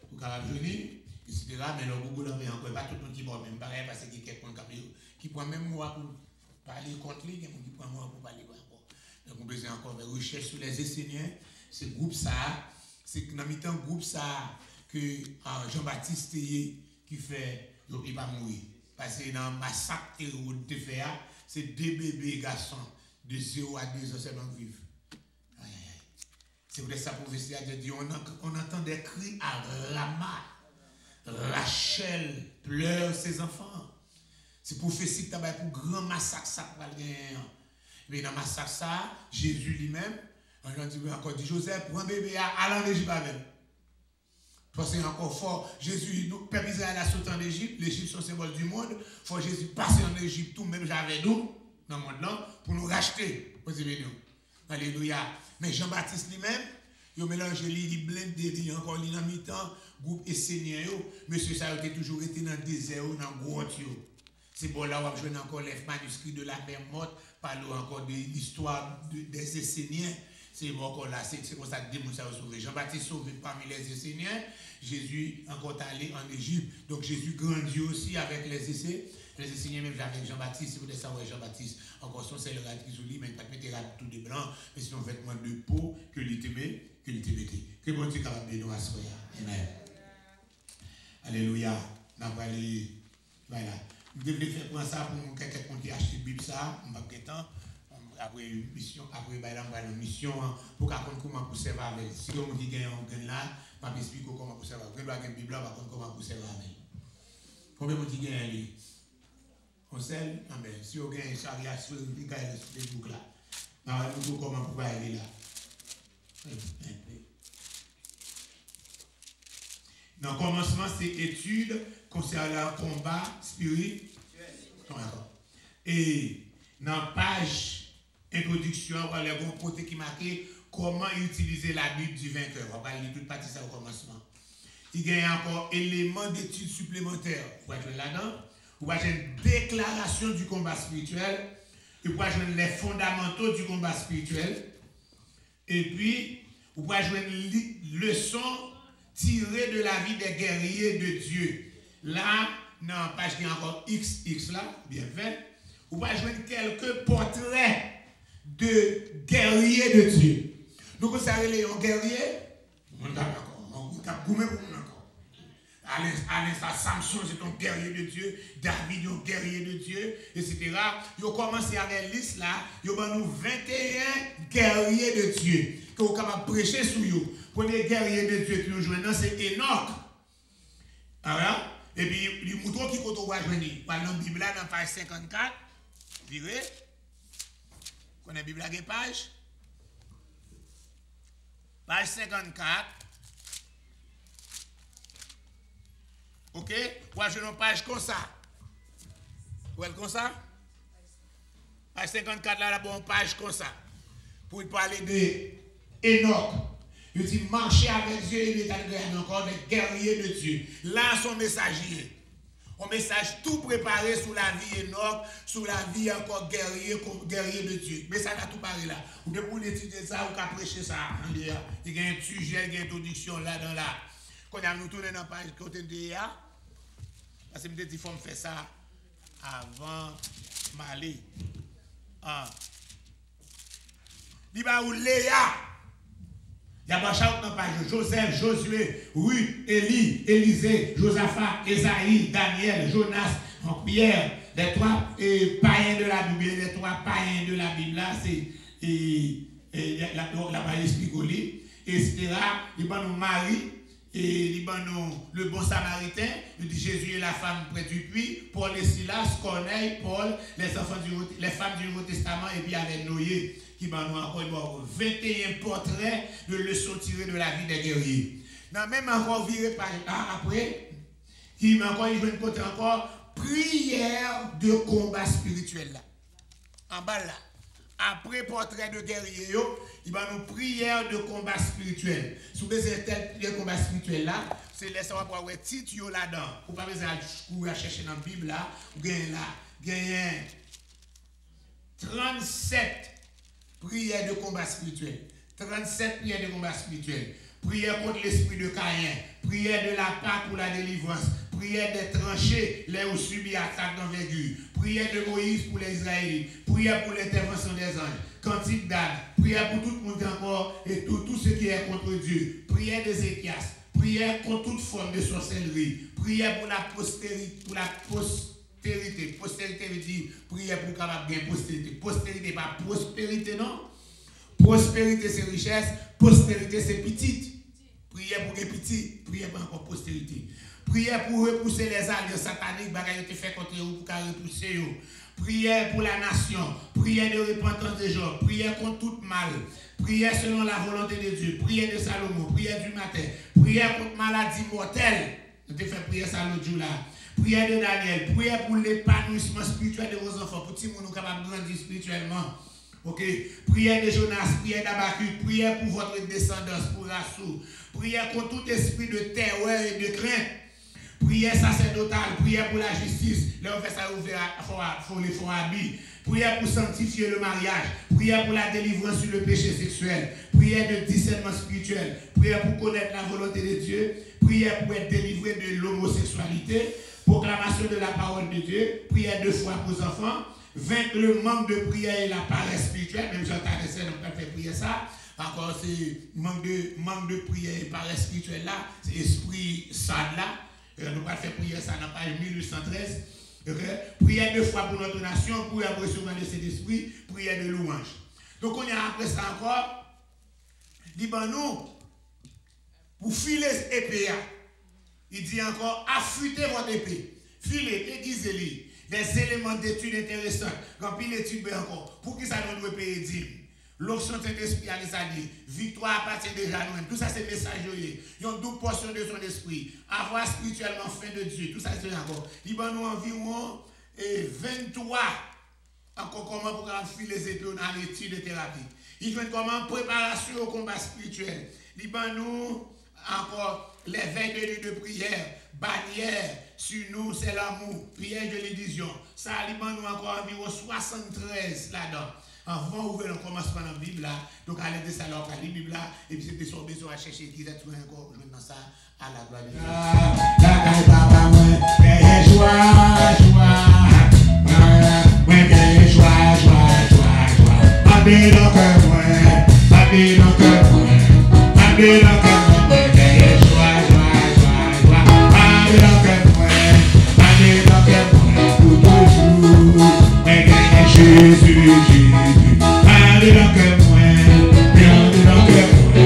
vous pouvez venir, etc. Mais le Google, on encore pas tout le monde qui voit même pareil parce qu'il y a quelqu'un qui prend même moi pour parler contre lui, il y a quelqu'un qui prend moi pour parler contre moi. Donc, on a besoin encore de recherche sur les enseignants. C'est groupe ça, c'est dans le temps groupe ça que Jean-Baptiste qui fait, il ne va pas mourir. Parce que dans le massacre de fait, c'est deux bébés garçons de 0 à 2 ans seulement vivent. C'est pour ça que la prophétie a dit, on entend des cris à Rama. Rachel pleure ses enfants. C'est prophétie qui a pour grand massacre ça va gagner. Mais dans le massacre ça, Jésus lui-même, encore dit Joseph, prends bébé à en Égypte avec. Parce que c'est encore fort. Jésus, nous, peuple Israël a sauté en Égypte. L'Égypte sont symbole du monde. Il faut Jésus passer en Égypte, tout même j'avais nous, dans le monde là, pour nous racheter. Alléluia. Mais Jean-Baptiste lui-même, il a mélangé, il blende, il a encore dans mi-temps, groupe et seigneur. Monsieur, ça a toujours été dans le désert, dans le grotte. C'est bon là où on a encore les manuscrits de la mer morte, parle encore de l'histoire des Esséniens. C'est bon encore là, c'est comme ça que Dieu nous a sauvé. Jean-Baptiste sauvé parmi les Esséniens, Jésus encore allé en Égypte. Donc Jésus grandit aussi avec les Esséniens. Les Esséniens même avec Jean-Baptiste, si vous voulez savoir Jean-Baptiste, encore son c'est le rad qui soulit, mais pas mettre tout de blanc, mais c'est un vêtement de peau que l'il met, que bon Dieu capable de nous assurer. Amen. Alléluia. Voilà. Vous devez faire pour ça pour quelqu'un qui achète Bible ça, on va temps. Après une mission, après une mission pour qu'on comprenne comment vous servir avec. Si on dit qu'il y a un gain là, je vais expliquer comment vous servir avec. Vous avez une Bible là, comment vous servir avec. Combien vous dites qu'il y a un livre? On sait, si on gagne un chariot sur Facebook là, on va comment vous aller là. Dans le commencement, c'est études concernant le combat spirituel. Et dans la page introduction, on va aller voir un côté qui marque comment utiliser la Bible du vainqueur. On va lire toute partie ça au commencement. Il y a encore éléments d'études supplémentaires. Vous pouvez jouer là-dedans. Vous pouvez jouer une déclaration du combat spirituel. Vous pouvez jouer les fondamentaux du combat spirituel. Et puis, vous pouvez jouer une leçon tirée de la vie des guerriers de Dieu. Là, dans la page qui est encore XX là, bien fait, vous pouvez jouer quelques portraits de guerriers de Dieu. Donc, vous savez, les guerriers, on a encore. Alain, Samson, c'est un guerrier de Dieu. David, un guerrier de Dieu, etc. Ils ont commencé avec la liste là. Ils ont 21 guerriers de Dieu. Que vous pouvez prêcher sur eux. Premier guerrier de Dieu qui nous joue, c'est Enoch. Alors, et puis, les moutons qui comptent au joindre. Par exemple, Bible là, dans page 54. Virez. Vous connaissez la Bible à quelle page? Page 54. Ok? Vous avez une page comme ça. Vous voyez comme ça? Page 54, là, une page comme ça. Pour parler de Enoch. Il dit marcher avec Dieu et il est encore des guerriers de Dieu. Là, son messager. Un message tout préparé sur la vie Enoch, sur la vie encore guerrier de Dieu. Mais ça a tout parlé là. Vous pouvez étudier ça, vous pouvez prêcher ça. Il y a un sujet, il y a une introduction là dans là. Quand nous tournons dans la page côté de là, parce que je me dis qu'il faut faire ça avant Mali. Il va où Léa. Il y a pas dans page Joseph, Josué, Ruth, Élie, Élisée, Josaphat, Esaïe, Daniel, Jonas, Pierre, les trois païens de la Bible, les trois païens de la Bible là, c'est la Bible explique, etc. Il va nous Marie, et le bon samaritain, il dit Jésus et la femme près du puits, Paul et Silas, Corneille, Paul, les femmes du Nouveau Testament, et puis avec Noé. Qui m'a encore 21 portraits de leçons tirées de la vie des guerriers. Dans même encore viré par après, qui m'a encore une côté encore prière de combat spirituel là. En bas là. Après portrait de guerrier, il va nous prière de combat spirituel. Si vous avez tel de combat spirituel là, c'est laisser voir ouais titre là-dedans. Vous pas besoin de chercher dans la Bible là, vous gagnez là, gagnez 37 prières de combat spirituel. 37 prières de combat spirituel. Prière contre l'esprit de Caïn. Prière de la Pâque pour la délivrance. Prière des tranchées, là où subit attaque d'envergure. Prière de Moïse pour les Israélites. Prière pour l'intervention des anges. Cantique d'Anne. Prière pour tout le monde encore et tout ce qui est contre Dieu. Prière d'Ézéchias. Prière contre toute forme de sorcellerie. Prière pour la postérité. Pour la postérité. Postérité veut dire prière pour capable bien postérité. Postérité, pas prospérité, non? Prospérité, c'est richesse. Postérité, c'est petite. Prière pour les petits. Prière pour encore postérité. Prière pour repousser les alliances sataniques, bagaille te fait contre vous pour repousser vous. Prière pour la nation. Prière de repentance des gens. Prière contre tout mal. Prière selon la volonté de Dieu. Prière de Salomon. Prière du matin. Prière contre maladie mortelle. Je te fais prière ça l'autre jour là. Prière de Daniel. Prière pour l'épanouissement spirituel de vos enfants. Pour que vous capables de grandir spirituellement. Ok? Prière de Jonas. Prière d'Habakkuk. Prière pour votre descendance. Pour Rassou. Prière contre tout esprit de terreur et de crainte. Prière sacerdotale, prière pour la justice. Là, on fait ça ouvrir les fonds habits. Prière pour sanctifier le mariage. Prière pour la délivrance sur le péché sexuel. Prière de discernement spirituel. Prière pour connaître la volonté de Dieu. Prière pour être délivré de l'homosexualité. Proclamation de la parole de Dieu. Prière de foi pour les enfants. Vaincre le manque de prière et la paresse spirituelle. Même j'entends ça, on peut faire prier ça. Encore, c'est manque de prière et paresse spirituelle là. C'est esprit sad là. Nous allons faire prier ça dans la page 1813. Okay? Prière de foi pour notre nation, prière pour recevoir de cet esprit, prière de louange. Donc on y a après ça encore, dit ben nous, pour filer épée, il dit encore, affûtez votre épée, filez, aiguisez-les, des éléments d'études intéressantes, quand il étude encore, pour qui ça nous doit payer dîme. L'option de l'esprit à l'Israël, victoire appartient déjà à nous-mêmes. Tout ça, c'est message. Il y a une double portion de son esprit. Avoir spirituellement faim de Dieu. Tout ça, c'est encore. Il va nous environ 23. Encore comment pour filer les épées dans l'étude de thérapie. Il fait comment préparation au combat spirituel. Il va nous encore les 22 lieux de prière. Bannière sur nous, c'est l'amour. Prière de l'édition. Ça, il va nous encore environ 73 là-dedans. Avant ouvrir, on commence par la Bible là. Donc, à l'aide de ça, on va lire la Bible là. Et puis, c'était son besoin à chercher qui est tout encore. Maintenant, ça, à la gloire de Dieu. Jésus, Jésus, allez dans que moi, allez dans que moi,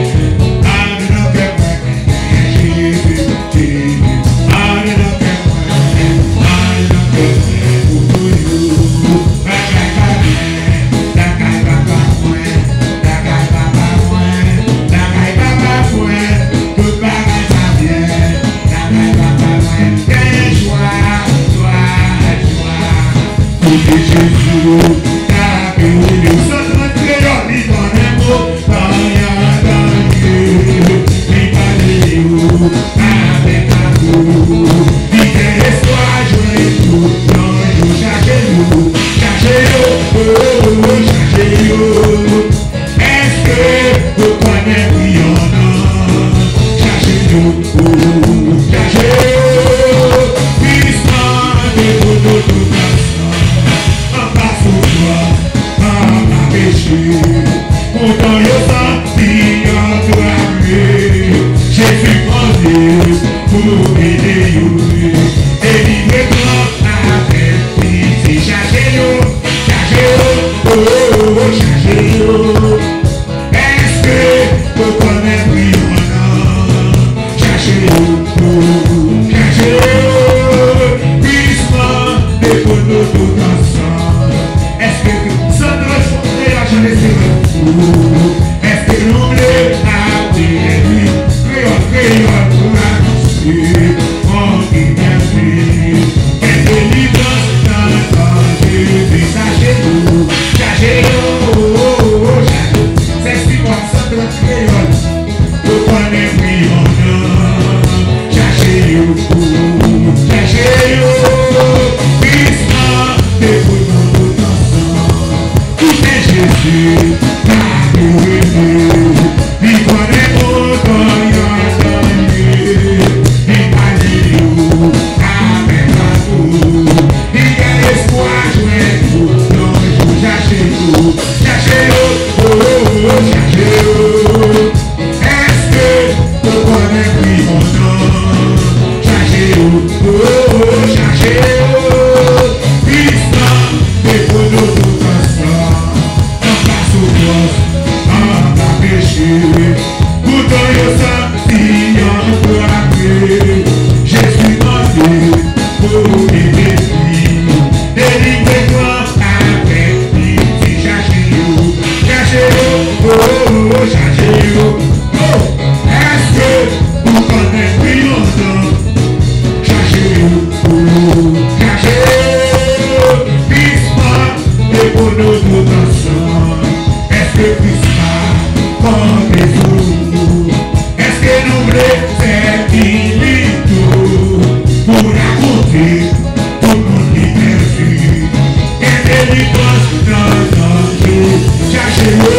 allez dans que moi, Jésus, Jésus, allez dans que moi, allez dans que moi, pour toujours, la caille papa moi, la caille papa moi, la caille papa moi, Christmas comme les autres. Est-ce que nous voulons faire tout pour raconter tout le monde est perdu? Et délivrance dans notre jour. Cherchez-le,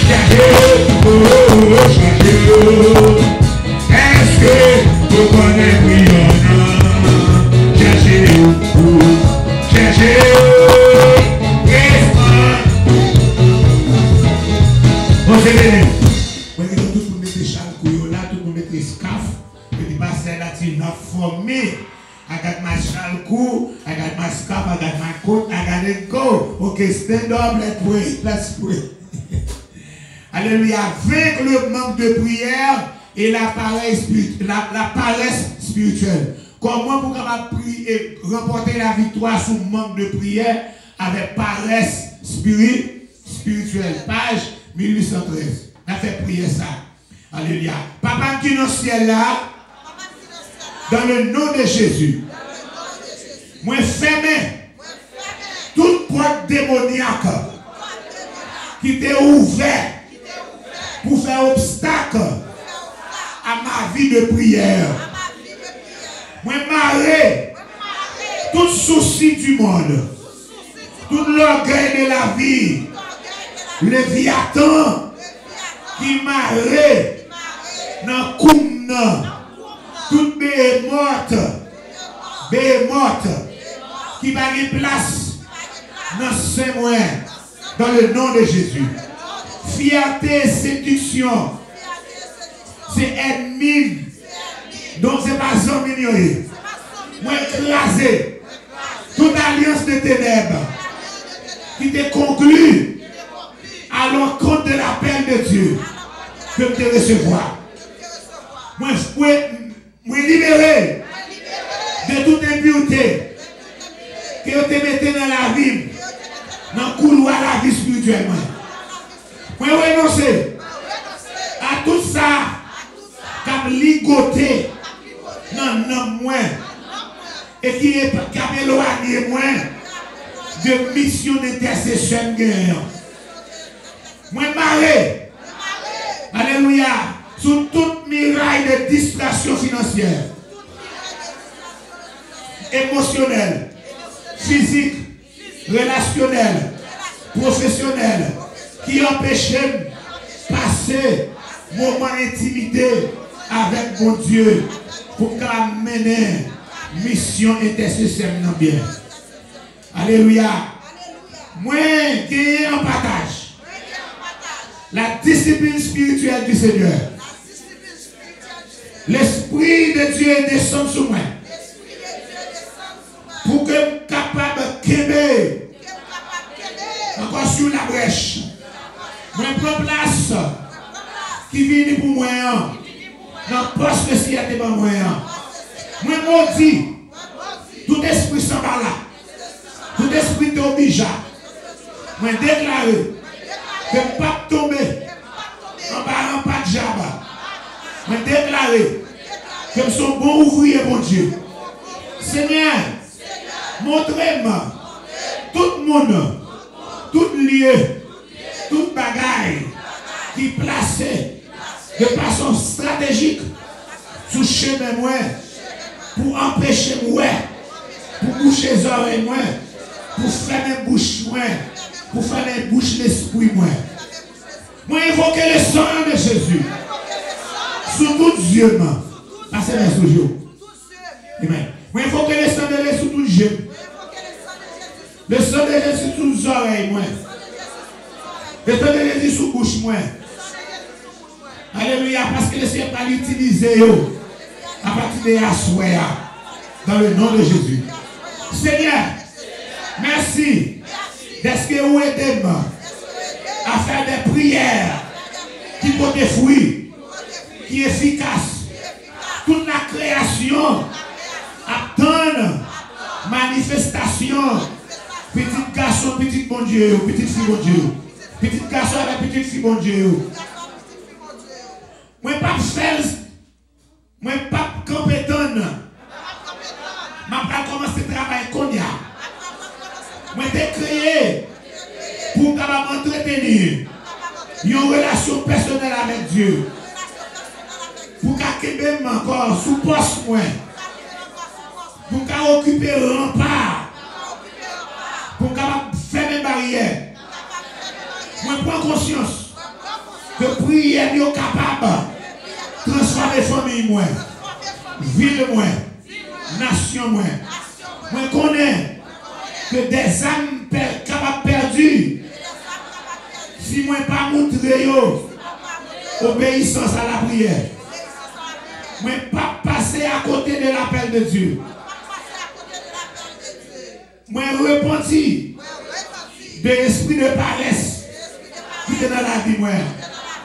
cherchez-le. Est-ce que vous connaissez Brianna? Cherchez-le, cherchez-le. Bon, c'est venu. Tout le monde met des châles là, tout le monde met des scaf. Et puis, pasteur là, tu m'as formé. I got my shalku, I got my scarf, I got my coat, I got it go. Okay, stand up, let's pray. Alléluia. Vaincre le manque de prière et la paresse spirituelle. Comment vous pouvez prier, remporter la victoire sous manque de prière avec paresse spirituelle. Page 1813. On a fait prier ça. Alléluia. Papa qui est dans le ciel là, dans le nom de Jésus, moi fermé toute porte démoniaque qui t'est ouverte pour faire obstacle à ma vie de prière. Moi marrer tout souci du monde, tout l'orgueil de la vie, le Léviathan qui marrait dans Koumna. Toute béhémote qui va une place dans ce moyen, dans le nom de Jésus. Fierté, séduction, c'est ennemi, donc c'est pas son mignon. Moi écraser toute alliance de ténèbres qui te conclut à l'encontre de l'appel de Dieu que te recevoir. Moi libéré de toute impureté que vous te mettez dans la vie, dans le couloir de la vie spirituelle. Moi renoncer à tout ça qui a ligoté dans moi et qui a éloigné moi de mission d'intercession. Moi marré, alléluia, sous toute miraille de distraction financière, émotionnelle, physique, relationnelle, professionnelle, qui empêchait de passer moment d'intimité avec mon Dieu pour mener mission intercession dans bien. Alléluia. Moi, qui en partage la discipline spirituelle du Seigneur. L'Esprit de Dieu descend sur moi. Pour que je sois capable de québer encore sur la brèche. Moi, je prends place qui vient pour moi. Dans le poste de ciel devant moi. Moi, je dis, tout esprit s'en va là. Tout esprit d'obija. Moi, je déclare que je ne peux pas tomber en bas de jaba. Je déclare que je suis un bon ouvrier, mon Dieu. Seigneur, montrez-moi tout le monde, tout lieu, toute bagaille qui est placé de façon stratégique sous chemin moi pour empêcher moi, pour boucher les oreilles moi, pour fermer la bouche moi, pour fermer la bouche l'esprit moi. Moi invoquer le sang de Jésus sous tout Dieu. Passez les sous Dieu. Amen. Moi invoquer le sang de Jésus sous tout Dieu. Le sang de Jésus sous les oreilles moi. Le sang de Jésus sous la bouche moi. Alléluia, parce que le Seigneur va l'utiliser à partir de Yahshua, dans le nom de Jésus. Seigneur, merci d'être que vous aidez-moi à faire des prières qui portent des fruits, qui sont efficaces. Toute la création attend manifestation. Petit garçon, petit bon Dieu, petite fille bon Dieu. Petit garçon avec petite fille bon Dieu. Moi pas faire, moi pas compétent. Je pas commencer à travailler comme ça. Moi j'ai créé pour capable m'entretenir une relation personnelle avec Dieu. Pour qu'elle même encore sous poste moins. Pour qu'elle occupe le rempart. Pour qu'elle faire des barrières. Moi, je prends conscience que prière est capable de transformer la famille, moi, ville, moi, nation, moi. Moi, je connais que des âmes capables perdues, si moi pas montrer obéissance à la prière, moi pas passer à côté de l'appel de Dieu. Moi repenti de l'esprit de paresse qui est dans la vie, moi.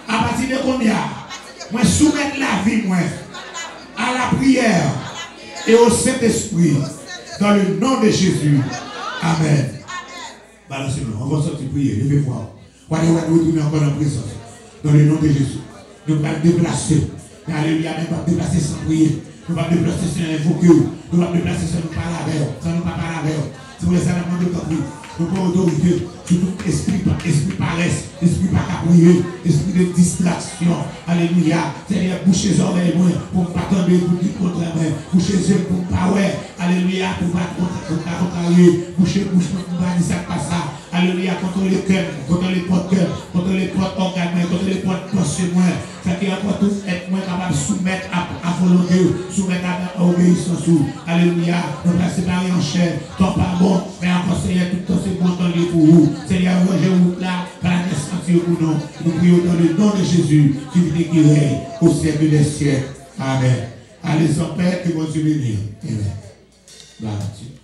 À partir de combien, moi soumettre la vie, moi, à la prière et au Saint-Esprit, dans le nom de Jésus. Amen. Balancez-nous, on va sortir prier, levez voir. On va retourner encore en présence. Dans le nom de Jésus. Nous allons déplacer. Alléluia, nous ne pas déplacer sans prier. Nous ne pas déplacer sans invoquer. Nous ne pas déplacer sans nous parler avec eux. Sans nous pas parler avec eux. Si vous laissez la main de compris, nous pouvons autorité sur tout esprit paresse, esprit pas caprier, esprit de distraction. Alléluia. Seigneur, bouchez les oreilles pour ne pas tomber pour dire contre moi. Bouchez les yeux pour ne pas ouais. Alléluia, pour ne pas contrarier. Bouchez pour ne pas dire ça pas ça. Alléluia, contre les cœurs, contre les portes cœurs, contre les portes organes, contre les portes pensées moins. Ça qui est encore tout être moins capable de soumettre à volonté, soumettre à obéissance. Alléluia, nous ne pas séparer en chair. Tant pas bon, mais encore Seigneur, tout le temps c'est bon dans les pour vous. Seigneur, rangez-vous là, par la naissance pour nous. Nous prions dans le nom de Jésus, qui vit et qui règne au siècle des siècles. Amen. Allez en paix, que bon Dieu bénisse. Amen. Là-dessus.